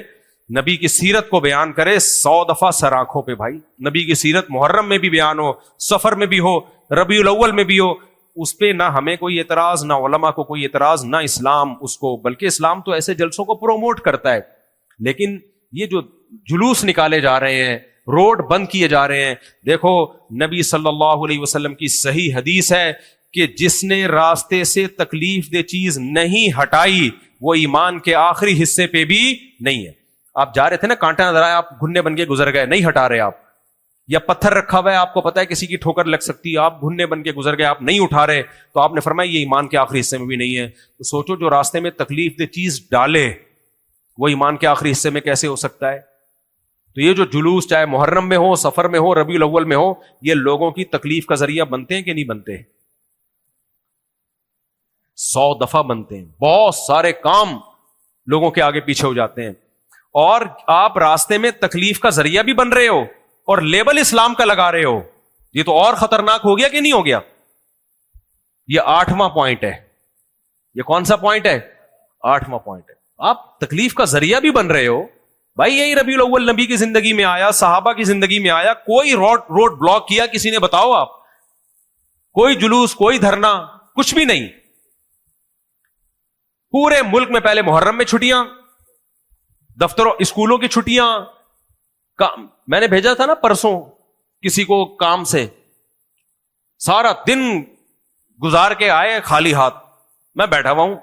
نبی کی سیرت کو بیان کرے 100 دفعہ سر آنکھوں پہ. بھائی نبی کی سیرت محرم میں بھی بیان ہو، سفر میں بھی ہو، ربیع الاول میں بھی ہو، اس پہ نہ ہمیں کوئی اعتراض، نہ علماء کو کوئی اعتراض، نہ اسلام اس کو. بلکہ اسلام تو ایسے جلسوں کو پروموٹ کرتا ہے. لیکن یہ جو جلوس نکالے جا رہے ہیں، روڈ بند کیے جا رہے ہیں، دیکھو نبی صلی اللہ علیہ وسلم کی صحیح حدیث ہے کہ جس نے راستے سے تکلیف دہ چیز نہیں ہٹائی وہ ایمان کے آخری حصے پہ بھی نہیں ہے. آپ جا رہے تھے نا، کانٹا نظر آیا، آپ گھننے بن کے گزر گئے، نہیں ہٹا رہے آپ. یا پتھر رکھا ہوا ہے، آپ کو پتا ہے کسی کی ٹھوکر لگ سکتی ہے، آپ گھننے بن کے گزر گئے، آپ نہیں اٹھا رہے، تو آپ نے فرمایا یہ ایمان کے آخری حصے میں بھی نہیں ہے. تو سوچو جو راستے میں تکلیف دہ چیز ڈالے وہ ایمان کے آخری حصے میں کیسے ہو سکتا ہے. تو یہ جو جلوس چاہے محرم میں ہو، سفر میں ہو، ربیع الاول میں ہو، یہ لوگوں کی تکلیف کا ذریعہ بنتے ہیں کہ نہیں بنتے؟ 100 دفعہ بنتے ہیں. بہت سارے کام لوگوں کے آگے پیچھے ہو جاتے ہیں، اور آپ راستے میں تکلیف کا ذریعہ بھی بن رہے ہو اور لیبل اسلام کا لگا رہے ہو. یہ تو اور خطرناک ہو گیا کہ نہیں ہو گیا؟ یہ 8واں پوائنٹ ہے. یہ کون سا پوائنٹ ہے؟ 8واں پوائنٹ ہے. آپ تکلیف کا ذریعہ بھی بن رہے ہو. بھائی یہی ربیع الاول نبی کی زندگی میں آیا، صحابہ کی زندگی میں آیا، کوئی روڈ بلاک کیا کسی نے؟ بتاؤ آپ. کوئی جلوس، کوئی دھرنا، کچھ بھی نہیں. پورے ملک میں پہلے محرم میں چھٹیاں، دفتروں اسکولوں کی چھٹیاں. میں نے بھیجا تھا نا پرسوں کسی کو کام سے، سارا دن گزار کے آئے خالی ہاتھ. میں بیٹھا ہوا ہوں،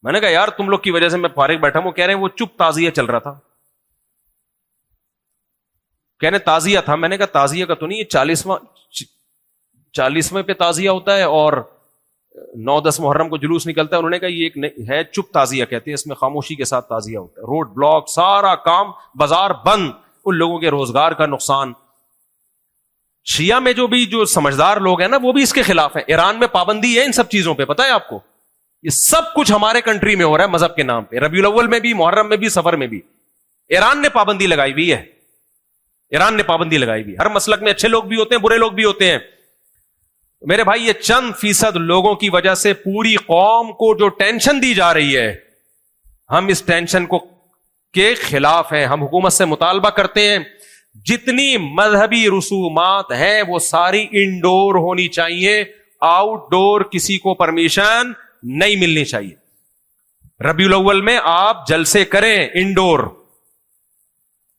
میں نے کہا یار تم لوگ کی وجہ سے میں فارغ بیٹھا ہوں. کہہ رہے ہیں وہ چپ تعزیہ چل رہا تھا. کہہ رہے تعزیہ تھا. میں نے کہا تعزیہ کا تو نہیں، یہ 40ویں پہ تعزیہ ہوتا ہے اور 9-10 محرم کو جلوس نکلتا ہے. انہوں نے کہا یہ ایک ہے چپ تعزیہ کہتے ہیں، اس میں خاموشی کے ساتھ تعزیہ ہوتا ہے. روڈ بلاک، سارا کام، بازار بند، ان لوگوں کے روزگار کا نقصان. شیعہ میں جو سمجھدار لوگ ہیں نا وہ بھی اس کے خلاف ہیں. ایران میں پابندی ہے ان سب چیزوں پہ، پتہ ہے آپ کو؟ یہ سب کچھ ہمارے کنٹری میں ہو رہا ہے مذہب کے نام پہ. ربیع الاول میں بھی، محرم میں بھی، سفر میں بھی ایران نے پابندی لگائی ہوئی ہے. ایران نے پابندی لگائی ہوئی. ہر مسلک میں اچھے لوگ بھی ہوتے ہیں، برے لوگ بھی ہوتے ہیں. میرے بھائی یہ چند فیصد لوگوں کی وجہ سے پوری قوم کو جو ٹینشن دی جا رہی ہے، ہم اس ٹینشن کو کے خلاف ہیں. ہم حکومت سے مطالبہ کرتے ہیں جتنی مذہبی رسومات ہیں وہ ساری انڈور ہونی چاہیے، آؤٹ ڈور کسی کو پرمیشن نہیں ملنی چاہیے. ربیع الاول میں آپ جلسے کریں انڈور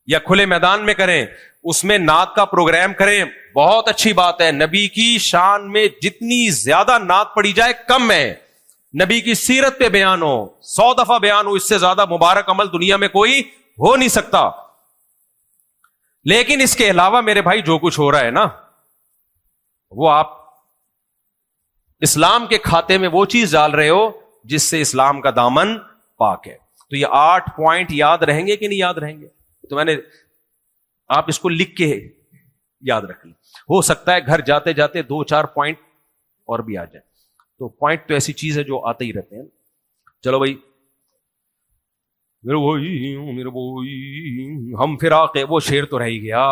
یا کھلے میدان میں کریں، اس میں نعت کا پروگرام کریں، بہت اچھی بات ہے. نبی کی شان میں جتنی زیادہ نعت پڑھی جائے کم ہے. نبی کی سیرت پہ بیان ہو، 100 دفعہ بیان ہو، اس سے زیادہ مبارک عمل دنیا میں کوئی ہو نہیں سکتا. لیکن اس کے علاوہ میرے بھائی جو کچھ ہو رہا ہے نا، وہ آپ اسلام کے کھاتے میں وہ چیز ڈال رہے ہو جس سے اسلام کا دامن پاک ہے. تو یہ 8 پوائنٹ یاد رہیں گے کہ نہیں یاد رہیں گے؟ تو میں نے آپ اس کو لکھ کے یاد رکھ لیں. ہو سکتا ہے گھر جاتے جاتے 2-4 پوائنٹ اور بھی آ جائیں. تو پوائنٹ تو ایسی چیز ہے جو آتے ہی رہتے ہیں. چلو بھائی، میرے وہی ہم فراق ہے، وہ شعر تو رہ ہی گیا.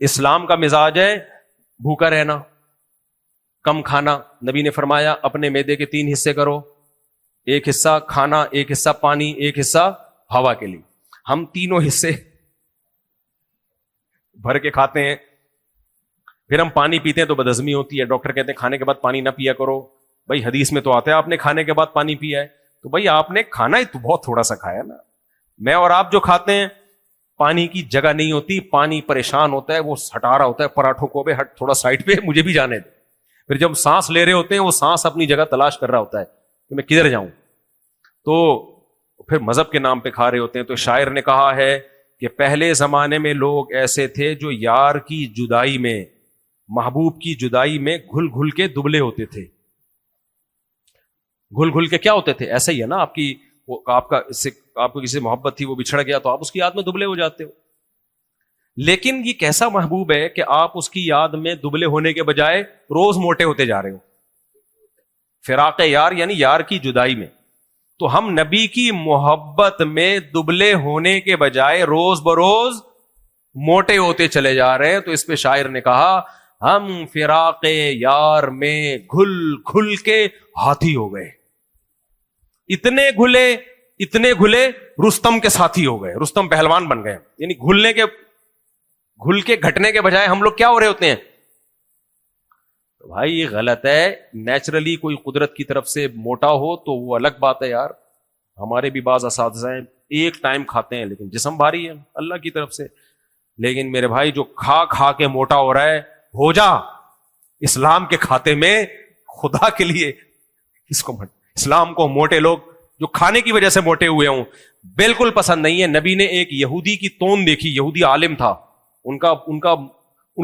اسلام کا مزاج ہے بھوکا رہنا، کم کھانا. نبی نے فرمایا اپنے معدے کے 3 حصے کرو، ایک حصہ کھانا، ایک حصہ پانی، ایک حصہ ہوا کے لیے. ہم تینوں حصے بھر کے کھاتے ہیں، پھر ہم پانی پیتے ہیں تو بدہضمی ہوتی ہے. ڈاکٹر کہتے ہیں کھانے کے بعد پانی نہ پیا کرو. بھائی حدیث میں تو آتا ہے آپ نے کھانے کے بعد پانی پیا ہے، تو بھائی آپ نے کھانا ہی تو بہت تھوڑا سا کھایا نا. میں اور آپ جو کھاتے ہیں پانی کی جگہ نہیں ہوتی، پانی پریشان ہوتا ہے، وہ ہٹا رہا ہوتا ہے پراٹھوں کو، ہٹ تھوڑا سائڈ پہ، مجھے بھی جانے دے. پھر جب سانس لے رہے ہوتے ہیں وہ سانس اپنی جگہ تلاش کر رہا ہوتا ہے کہ میں کدھر جاؤں. تو پھر مذہب کے نام پہ کھا رہے ہوتے ہیں. تو شاعر نے کہا ہے کہ پہلے زمانے میں لوگ ایسے تھے جو یار کی جدائی میں محبوب کی جدائی میں گھل گھل کے دبلے ہوتے تھے. گھل گھل کے کیا ہوتے تھے؟ ایسا ہی ہے نا, آپ کو کسی سے محبت تھی, وہ بچھڑ گیا تو آپ اس کی یاد میں دبلے ہو جاتے ہو. لیکن یہ کیسا محبوب ہے کہ آپ اس کی یاد میں دبلے ہونے کے بجائے روز موٹے ہوتے جا رہے ہو. فراق یار یعنی یار کی جدائی میں. تو ہم نبی کی محبت میں دبلے ہونے کے بجائے روز بروز موٹے ہوتے چلے جا رہے ہیں. تو اس پہ شاعر نے کہا ہم فراق یار میں گھل گھل کے ہاتھی ہو گئے. اتنے گھلے رستم کے ساتھی ہو گئے, رستم پہلوان بن گئے. یعنی گھل کے گھٹنے کے بجائے ہم لوگ کیا ہو رہے ہوتے ہیں. تو بھائی یہ غلط ہے. نیچرلی کوئی قدرت کی طرف سے موٹا ہو تو وہ الگ بات ہے یار. ہمارے بھی بعض اساتذہ ہیں ایک ٹائم کھاتے ہیں لیکن جسم بھاری ہے اللہ کی طرف سے. لیکن میرے بھائی جو کھا کے موٹا ہو رہا ہے, ہو جا اسلام کے کھاتے میں, خدا کے لیے اس کو اسلام کو موٹے لوگ جو کھانے کی وجہ سے موٹے ہوئے ہوں بالکل پسند نہیں ہے. نبی نے ایک یہودی کی توند دیکھی, یہودی عالم تھا, ان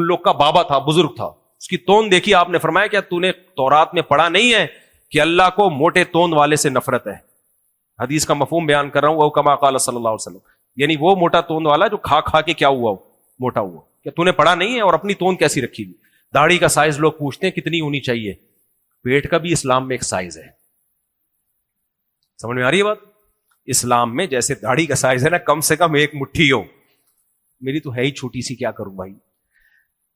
لوگ کا بابا تھا, بزرگ تھا, اس کی توند دیکھی. آپ نے فرمایا کیا تو نے تورات میں پڑھا نہیں ہے کہ اللہ کو موٹے توند والے سے نفرت ہے. حدیث کا مفہوم بیان کر رہا ہوں, وہ کما قال صلی اللہ علیہ وسلم, یعنی وہ موٹا توند والا جو کھا کے کیا ہوا, موٹا ہوا. کیا تو نے پڑھا نہیں ہے؟ اور اپنی توند کیسی رکھی ہوئی. داڑھی کا سائز لوگ پوچھتے ہیں کتنی ہونی چاہیے. پیٹ کا بھی اسلام میں ایک سائز ہے. سمجھ میں آ رہی ہے بات؟ اسلام میں جیسے داڑھی کا سائز ہے نا, کم سے کم ایک مٹھی ہو. میری تو ہے ہی چھوٹی سی, کیا کروں بھائی.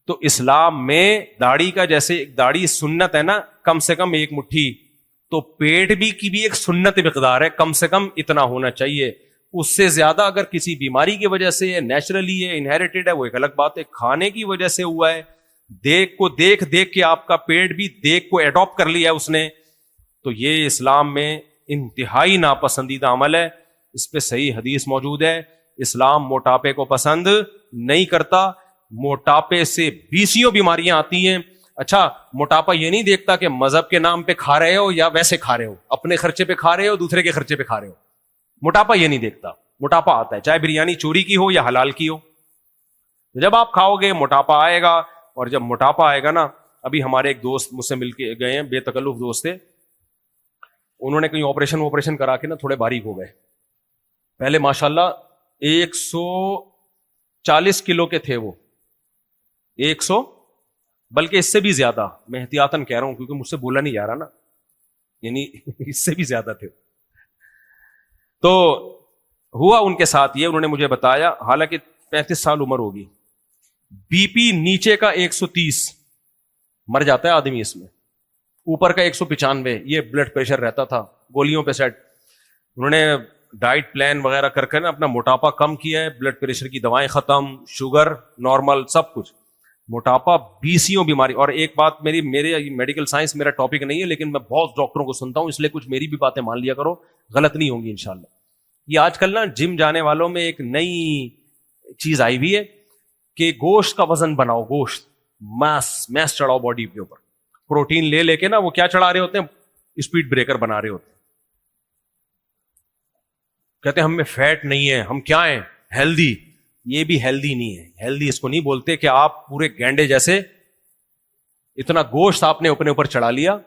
تو اسلام میں داڑھی کا جیسے داڑھی سنت ہے نا, کم سے کم ایک مٹھی, تو پیٹ بھی کی بھی ایک سنت مقدار ہے, کم سے کم اتنا ہونا چاہیے. اس سے زیادہ اگر کسی بیماری کی وجہ سے, نیچرلی ہے, انہیریٹڈ ہے, وہ ایک الگ بات ہے. کھانے کی وجہ سے ہوا ہے, دیکھ کے آپ کا پیٹ بھی دیکھ کو ایڈاپٹ کر لیا ہے اس نے, تو یہ اسلام میں انتہائی ناپسندیدہ عمل ہے. اس پہ صحیح حدیث موجود ہے. اسلام موٹاپے کو پسند نہیں کرتا. موٹاپے سے 20 بیماریاں آتی ہیں. اچھا, موٹاپا یہ نہیں دیکھتا کہ مذہب کے نام پہ کھا رہے ہو یا ویسے کھا رہے ہو, اپنے خرچے پہ کھا رہے ہو, دوسرے کے خرچے پہ کھا رہے ہو. موٹاپا یہ نہیں دیکھتا. موٹاپا آتا ہے چاہے بریانی چوری کی ہو یا حلال کی ہو. جب آپ کھاؤ گے موٹاپا آئے گا. اور جب موٹاپا آئے گا نا, ابھی ہمارے ایک دوست مجھ سے مل کے گئے ہیں, بے تکلف دوست تھے, انہوں نے کہیں آپریشن کرا کے نا تھوڑے باریک ہو گئے. پہلے ماشاءاللہ 140 کلو کے تھے وہ, 100 بلکہ اس سے بھی زیادہ. میں احتیاطاً کہہ رہا ہوں کیونکہ مجھ سے بولا نہیں جا رہا نا, یعنی اس سے بھی زیادہ تھے. تو ہوا ان کے ساتھ یہ, انہوں نے مجھے بتایا, حالانکہ 35 سال عمر ہوگی, بی پی نیچے کا 130, مر جاتا ہے آدمی اس میں, اوپر کا 195, یہ بلڈ پریشر رہتا تھا گولیوں پہ سیٹ. انہوں نے ڈائٹ پلان وغیرہ کر کے نا اپنا موٹاپا کم کیا ہے, بلڈ پریشر کی دوائیں ختم, شوگر نارمل, سب کچھ. موٹاپا 20 بیماری. اور ایک بات, میرے میڈیکل سائنس میرا ٹاپک نہیں ہے, لیکن میں بہت ڈاکٹروں کو سنتا ہوں, اس لیے کچھ میری بھی باتیں مان لیا کرو, غلط نہیں ہوں گی انشاءاللہ. یہ آج کل نا جم جانے والوں میں ایک نئی چیز آئی ہوئی ہے کہ گوشت کا وزن بناؤ, گوشت میس چڑھاؤ باڈی کے اوپر, پروٹین لے کے نا وہ کیا چڑھا رہے ہوتے ہیں, اسپیڈ بریکر بنا رہے ہوتے ہیں. کہتے ہیں ہم میں فیٹ نہیں ہے, ہم کیا ہیں, ہیلدی. یہ بھی ہیلدی نہیں ہے. ہیلدی اس کو نہیں بولتے کہ آپ پورے گینڈے جیسے اتنا گوشت آپ نے اپنے اوپر چڑھا لیا.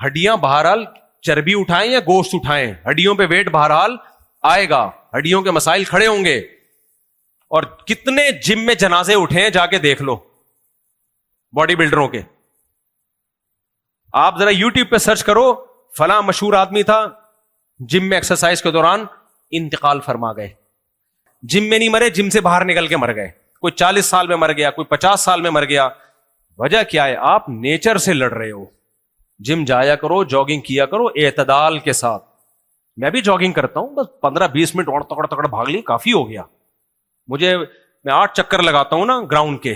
ہڈیاں بہرحال چربی اٹھائیں یا گوشت اٹھائیں, ہڈیوں پہ ویٹ بہرحال آئے گا, ہڈیوں کے مسائل کھڑے ہوں گے. اور کتنے جم میں جنازے اٹھے ہیں جا کے دیکھ لو باڈی بلڈروں کے. آپ ذرا یوٹیوب پہ سرچ کرو, فلاں مشہور آدمی تھا جم میں ایکسرسائز کے دوران انتقال فرما گئے. جم میں نہیں مرے, جم سے باہر نکل کے مر گئے. کوئی 40 سال میں مر گیا, کوئی 50 سال میں مر گیا. وجہ کیا ہے؟ آپ نیچر سے لڑ رہے ہو. جم جایا کرو, جاگنگ کیا کرو اعتدال کے ساتھ. میں بھی جاگنگ کرتا ہوں, بس 15-20 منٹ اور تکڑا بھاگ لی, کافی ہو گیا مجھے. میں 8 چکر لگاتا ہوں نا گراؤنڈ کے,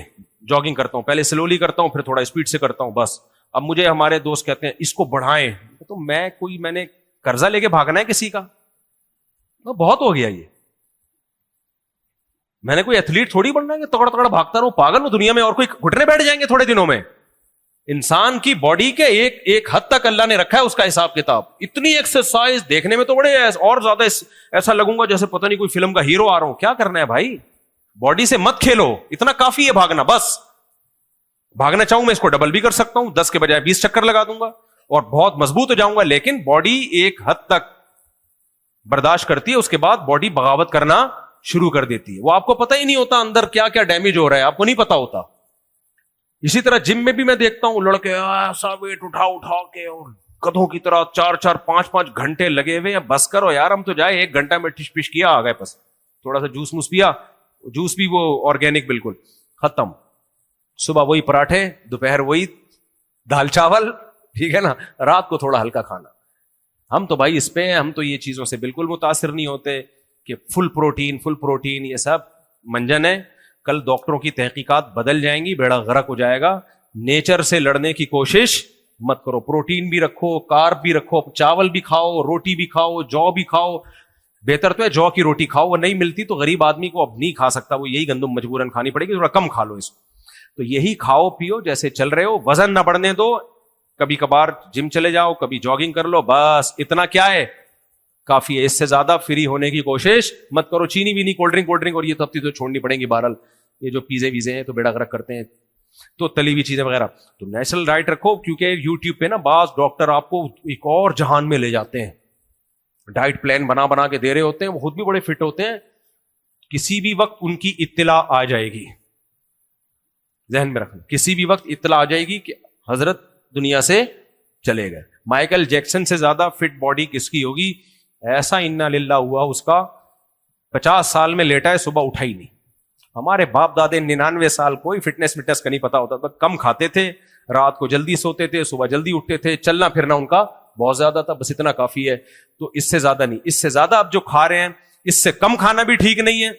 جاگنگ کرتا ہوں. پہلے سلولی کرتا ہوں, پھر تھوڑا اسپیڈ سے کرتا ہوں بس. اب مجھے ہمارے دوست کہتے ہیں اس کو بڑھائیں, تو میں نے قرضہ لے کے بھاگنا ہے کسی کا؟ بہت ہو گیا یہ. میں نے کوئی ایتھلیٹ تھوڑی بننا ہے کہ تگڑا بھاگتا رہوں, پاگل ہوں دنیا میں. اور کوئی گھٹنے بیٹھ جائیں گے تھوڑے دنوں میں. انسان کی باڈی کے ایک حد تک اللہ نے رکھا ہے اس کا حساب کتاب. اتنی ایکسرسائز دیکھنے میں تو بڑے اور زیادہ ایسا لگوں گا جیسے پتہ نہیں کوئی فلم کا ہیرو آ رہا ہوں. کیا کرنا ہے بھائی؟ باڈی سے مت کھیلو, اتنا کافی ہے بھاگنا بس. بھاگنا چاہوں میں اس کو ڈبل بھی کر سکتا ہوں, 10 کے بجائے 20 چکر لگا دوں گا اور بہت مضبوط ہو جاؤں گا, لیکن باڈی ایک حد تک برداشت کرتی ہے, اس کے بعد باڈی بغاوت کرنا شروع کر دیتی ہے. وہ آپ کو پتہ ہی نہیں ہوتا اندر کیا کیا ڈیمیج ہو رہا ہے, آپ کو نہیں پتا ہوتا. اسی طرح جم میں بھی میں دیکھتا ہوں لڑکے ایسا ویٹ اٹھا کے اور گدھوں کی طرح 4-5 گھنٹے لگے ہوئے ہیں. بس کرو یار, ہم تو جائے 1 گھنٹہ میں ٹش پش کیا, آ گئے, بس تھوڑا سا جوس موس پیا, جوس بھی وہ آرگینک بالکل, ختم. صبح وہی پراٹھے, دوپہر وہی دال چاول, ٹھیک ہے نا, رات کو تھوڑا ہلکا کھانا. ہم تو بھائی اس پہ ہیں, ہم تو یہ چیزوں سے بالکل متاثر نہیں ہوتے کہ فل پروٹین یہ سب منجن ہے. کل ڈاکٹروں کی تحقیقات بدل جائیں گی, بیڑا غرق ہو جائے گا. نیچر سے لڑنے کی کوشش مت کرو, پروٹین بھی رکھو, کارب بھی رکھو, چاول بھی کھاؤ, روٹی بھی کھاؤ, جو بھی کھاؤ. بہتر تو ہے جو کی روٹی کھاؤ, وہ نہیں ملتی تو غریب آدمی کو اب نہیں کھا سکتا, وہ یہی گندم مجبوراً کھانی پڑے گی, تھوڑا کم کھا لو اس کو. تو یہی کھاؤ پیو جیسے چل رہے ہو, وزن نہ بڑھنے دو. کبھی کبھار جم چلے جاؤ, کبھی جاگنگ کر لو, بس اتنا کیا ہے کافی ہے. اس سے زیادہ فری ہونے کی کوشش مت کرو. چینی بھی نہیں, کولڈ ڈرنک اور یہ تب تو چھوڑنی پڑیں گی. بہرحال یہ جو پیزے ویزے ہیں تو بیڑا غرق کرتے ہیں, تو تلی ہوئی چیزیں وغیرہ. تو نیچرل ڈائٹ رکھو, کیونکہ یوٹیوب پہ نا بعض ڈاکٹر آپ کو ایک اور جہان میں لے جاتے ہیں, ڈائٹ پلان بنا کے دے رہے ہوتے ہیں, وہ خود بھی بڑے فٹ ہوتے ہیں. کسی بھی وقت ان کی اطلاع آ جائے گی, ذہن میں رکھنا, کسی بھی وقت اطلاع آ جائے گی کہ حضرت دنیا سے چلے گئے. مائیکل جیکسن سے زیادہ فٹ باڈی کس کی ہوگی؟ ایسا انا للہ ہوا اس کا, 50 سال میں لیٹا ہے, صبح اٹھا ہی نہیں. ہمارے باپ دادے 99 سال, کوئی فٹنس کا نہیں پتا ہوتا تھا, کم کھاتے تھے, رات کو جلدی سوتے تھے, صبح جلدی اٹھتے تھے, چلنا پھرنا ان کا بہت زیادہ تھا, بس اتنا کافی ہے. تو اس سے زیادہ نہیں, اس سے زیادہ آپ جو کھا رہے ہیں اس سے کم کھانا بھی ٹھیک نہیں ہے,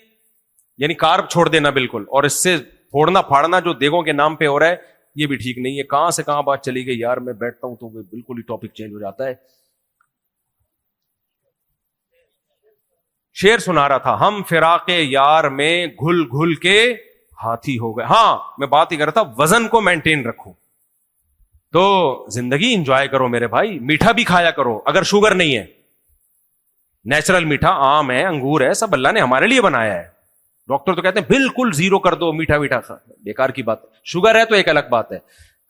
یعنی کارب چھوڑ دینا بالکل, اور اس سے پھوڑنا پھاڑنا جو دیگوں کے نام پہ ہو رہا ہے یہ بھی ٹھیک نہیں ہے. کہاں سے کہاں بات چلی گئی یار, میں بیٹھتا ہوں تو بالکل ہی ٹاپک چینج ہو جاتا ہے. شعر سنا رہا تھا, ہم فراق یار میں گھل گھل کے ہاتھی ہو گئے. ہاں میں بات ہی کر رہا تھا, وزن کو مینٹین رکھو تو زندگی انجوائے کرو میرے بھائی. میٹھا بھی کھایا کرو اگر شوگر نہیں ہے, نیچرل میٹھا, آم ہے, انگور ہے, سب اللہ نے ہمارے لیے بنایا ہے. ڈاکٹر تو کہتے ہیں بالکل زیرو کر دو, میٹھا کھا, بیکار کی بات. شوگر ہے تو ایک الگ بات ہے.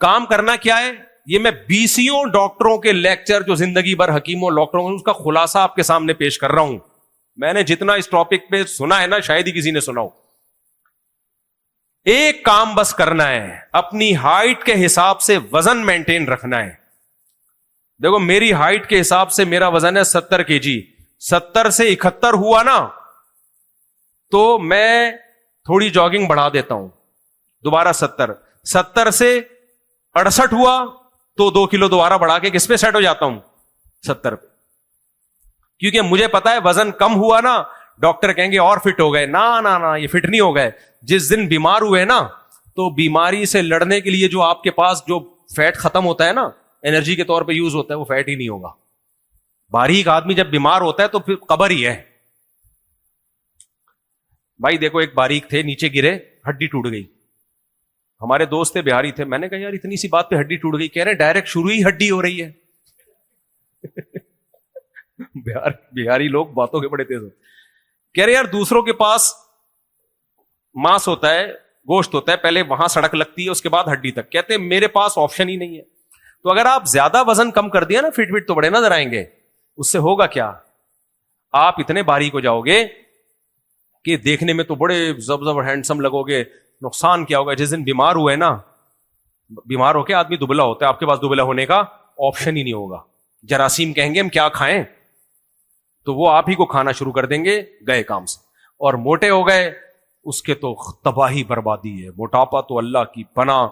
کام کرنا کیا ہے, یہ میں 20 ڈاکٹروں کے لیکچر جو زندگی بھر حکیموں ڈاکٹروں اس کا خلاصہ آپ کے سامنے پیش کر رہا ہوں. میں نے جتنا اس ٹاپک پہ سنا ہے نا, شاید ہی کسی نے سنا ہو. ایک کام بس کرنا ہے, اپنی ہائٹ کے حساب سے وزن مینٹین رکھنا ہے. دیکھو میری ہائٹ کے حساب سے میرا وزن ہے 70 kg, 70 سے 71 ہوا نا تو میں تھوڑی جاگنگ بڑھا دیتا ہوں, دوبارہ 70 سے 68 ہوا تو 2 کلو دوبارہ بڑھا کے کس پہ سیٹ ہو جاتا ہوں, 70 پہ. کیونکہ مجھے پتا ہے وزن کم ہوا نا, ڈاکٹر کہیں گے اور فٹ ہو گئے. نا یہ فٹ نہیں ہو گئے. جس دن بیمار ہوئے نا تو بیماری سے لڑنے کے لیے جو آپ کے پاس جو فیٹ ختم ہوتا ہے نا, انرجی کے طور پہ یوز ہوتا ہے, وہ فیٹ ہی نہیں ہوگا. باریک آدمی جب بیمار ہوتا ہے تو پھر قبر ہی ہے بھائی. دیکھو ایک باریک تھے, نیچے گرے, ہڈی ٹوٹ گئی. ہمارے دوست تھے, بہاری تھے, میں نے کہا یار اتنی سی بات پہ ہڈی ٹوٹ گئی. کہہ رہے ڈائریکٹ شروع ہی ہڈی ہو رہی ہے. بہاری لوگ باتوں کے بڑے تیز ہوتے. کہہ رہے یار دوسروں کے پاس ماس ہوتا ہے, گوشت ہوتا ہے, پہلے وہاں سڑک لگتی ہے, اس کے بعد ہڈی تک. کہتے ہیں میرے پاس آپشن ہی نہیں ہے. تو اگر آپ زیادہ وزن کم کر دیا نا, فٹ تو بڑے نظر آئیں گے. اس سے ہوگا کیا, آپ اتنے باریک ہو جاؤ گے کہ دیکھنے میں تو بڑے زب ہینڈسم لگو گے. نقصان کیا ہوگا, جس دن بیمار ہوئے نا, بیمار ہو کے آدمی دبلا ہوتا ہے, آپ کے پاس دبلا ہونے کا آپشن ہی نہیں ہوگا. جراثیم کہیں گے ہم کیا کھائیں, تو وہ آپ ہی کو کھانا شروع کر دیں گے, گئے کام سے. اور موٹے ہو گئے, اس کے تو تباہی بربادی ہے. موٹاپا تو اللہ کی پناہ.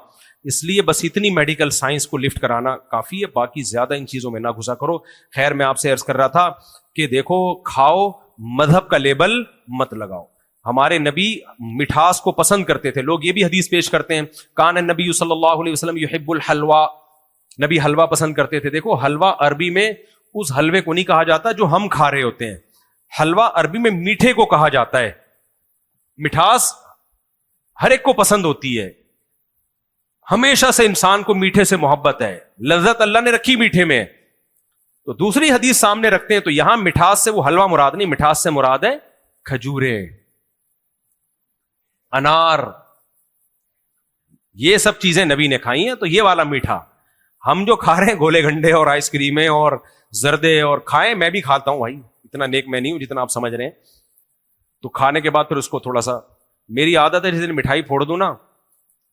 اس لیے بس اتنی میڈیکل سائنس کو لفٹ کرانا کافی ہے, باقی زیادہ ان چیزوں میں نہ گھسا کرو. خیر میں آپ سے عرض کر رہا تھا کہ دیکھو کھاؤ, مذہب کا لیبل مت لگاؤ. ہمارے نبی مٹھاس کو پسند کرتے تھے. لوگ یہ بھی حدیث پیش کرتے ہیں, کان النبی صلی اللہ علیہ وسلم یحب الحلوا, نبی حلوہ پسند کرتے تھے. دیکھو حلوہ عربی میں اس حلوے کو نہیں کہا جاتا جو ہم کھا رہے ہوتے ہیں. حلوہ عربی میں میٹھے کو کہا جاتا ہے. مٹھاس ہر ایک کو پسند ہوتی ہے, ہمیشہ سے انسان کو میٹھے سے محبت ہے, لذت اللہ نے رکھی میٹھے میں. تو دوسری حدیث سامنے رکھتے ہیں تو یہاں مٹھاس سے وہ حلوہ مراد نہیں, مٹھاس سے مراد ہے کھجورے, انار, یہ سب چیزیں نبی نے کھائی ہیں. تو یہ والا میٹھا ہم جو کھا رہے ہیں گولے گھنڈے اور آئس کریمیں اور زردے اور کھائیں, میں بھی کھاتا ہوں بھائی, اتنا نیک میں نہیں ہوں جتنا آپ سمجھ رہے ہیں. تو کھانے کے بعد پھر اس کو تھوڑا سا, میری عادت ہے جس دن مٹھائی پھوڑ دوں نا,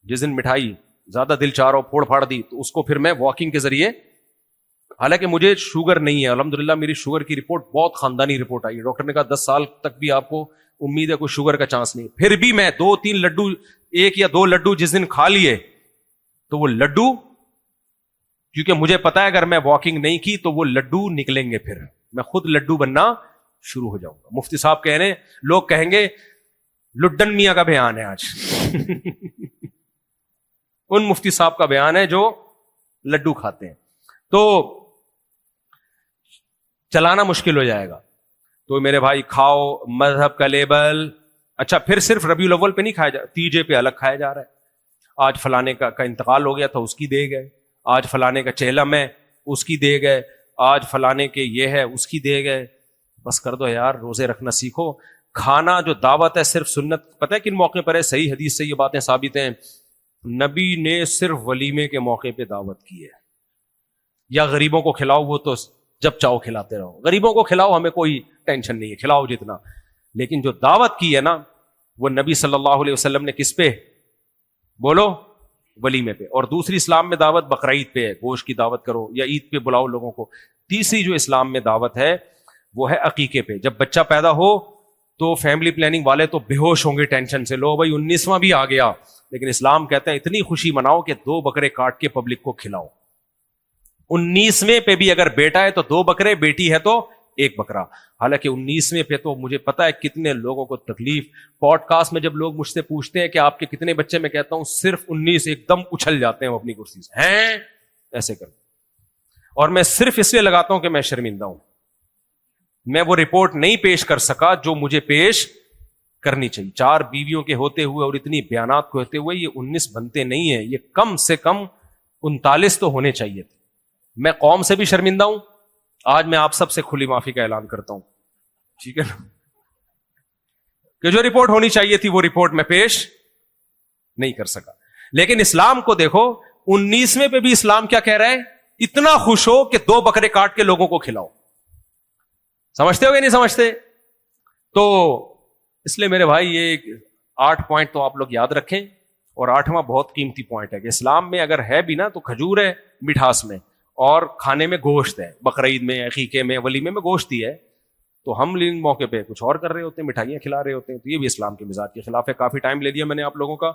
جس دن مٹھائی زیادہ دل چاہ رہا ہو پھوڑ پھاڑ دی, تو اس کو پھر میں واکنگ کے ذریعے, حالانکہ مجھے شوگر نہیں ہے الحمدللہ, میری شوگر کی رپورٹ بہت خاندانی رپورٹ آئی ہے, ڈاکٹر نے کہا 10 سال تک بھی آپ کو امید ہے کوئی شوگر کا چانس نہیں, پھر بھی میں 2-3 لڈو, 1 یا 2 لڈو جس دن کھا لیے, تو وہ لڈو, کیونکہ مجھے پتا ہے اگر میں واکنگ نہیں کی تو وہ لڈو نکلیں گے, پھر میں خود لڈو بننا شروع ہو جاؤں گا. مفتی صاحب کہہ رہے ہیں, لوگ کہیں گے لڈن میاں کا بیان ہے آج ان مفتی صاحب کا بیان ہے جو لڈو کھاتے ہیں. تو چلانا مشکل ہو جائے گا. تو میرے بھائی کھاؤ, مذہب کا لیبل. اچھا پھر صرف ربیع الاول پہ نہیں کھایا جا, تیجے پہ الگ کھایا جا رہا ہے. آج فلانے کا انتقال ہو گیا تھا اس کی دے گئے, آج فلانے کا چہلم ہے اس کی دے گئے, آج فلانے کے یہ ہے اس کی دے گئے. بس کر دو یار, روزے رکھنا سیکھو. کھانا جو دعوت ہے صرف سنت, پتہ ہے کن موقع پر ہے؟ صحیح حدیث سے یہ باتیں ثابت ہیں. نبی نے صرف ولیمے کے موقع پہ دعوت کی ہے. یا غریبوں کو کھلاؤ, وہ تو جب چاہو کھلاتے رہو, غریبوں کو کھلاؤ, ہمیں کوئی ٹینشن نہیں ہے, کھلاؤ جتنا. لیکن جو دعوت کی ہے نا, وہ نبی صلی اللہ علیہ وسلم نے کس پہ, بولو, ولیمے پہ. اور دوسری اسلام میں دعوت بقرعید پہ ہے, گوشت کی دعوت کرو, یا عید پہ بلاؤ لوگوں کو. تیسری جو اسلام میں دعوت ہے وہ ہے عقیقے پہ. جب بچہ پیدا ہو تو فیملی پلاننگ والے تو بے ہوش ہوں گے ٹینشن سے, لو بھائی 19واں بھی آ گیا, لیکن اسلام کہتا ہے اتنی خوشی مناؤ کہ 2 بکرے کاٹ کے پبلک کو کھلاؤ. 19ویں پہ بھی اگر بیٹا ہے تو 2 بکرے, بیٹی ہے تو 1 بکرا. حالانکہ 19ویں پہ تو مجھے پتا ہے کتنے لوگوں کو تکلیف. پوڈ کاسٹ میں جب لوگ مجھ سے پوچھتے ہیں کہ آپ کے کتنے بچے, میں کہتا ہوں صرف 19. ایک دم اچھل جاتے ہیں وہ اپنی کرسی سے, ہیں ایسے کر. اور میں صرف اس لیے لگاتا ہوں کہ میں شرمندہ ہوں, میں وہ رپورٹ نہیں پیش کر سکا جو مجھے پیش کرنی چاہیے. 4 بیویوں کے ہوتے ہوئے اور اتنی بیانات کو ہوتے ہوئے یہ 19 بنتے نہیں ہیں, یہ کم سے کم 39 تو ہونے چاہیے تھے. میں قوم سے بھی شرمندہ ہوں. آج میں آپ سب سے کھلی معافی کا اعلان کرتا ہوں, ٹھیک ہے نا, کہ جو رپورٹ ہونی چاہیے تھی وہ رپورٹ میں پیش نہیں کر سکا. لیکن اسلام کو دیکھو, 19ویں پہ بھی اسلام کیا کہہ رہا ہے, اتنا خوش ہو کہ 2 بکرے کاٹ کے لوگوں کو کھلاؤ. سمجھتے ہو یا نہیں سمجھتے؟ تو اس لیے میرے بھائی یہ 8 پوائنٹ تو آپ لوگ یاد رکھیں. اور 8واں بہت قیمتی پوائنٹ ہے کہ اسلام میں اگر ہے بھی نا تو کھجور ہے مٹھاس میں, اور کھانے میں گوشت ہے. بقرعید میں, عقیقے میں, ولیمے میں گوشت ہی ہے. تو ہم ان موقع پہ کچھ اور کر رہے ہوتے ہیں, مٹھائیاں کھلا رہے ہوتے ہیں. تو یہ بھی اسلام کے مزاج کے خلاف ہے. کافی ٹائم لے لیا میں نے آپ لوگوں کا.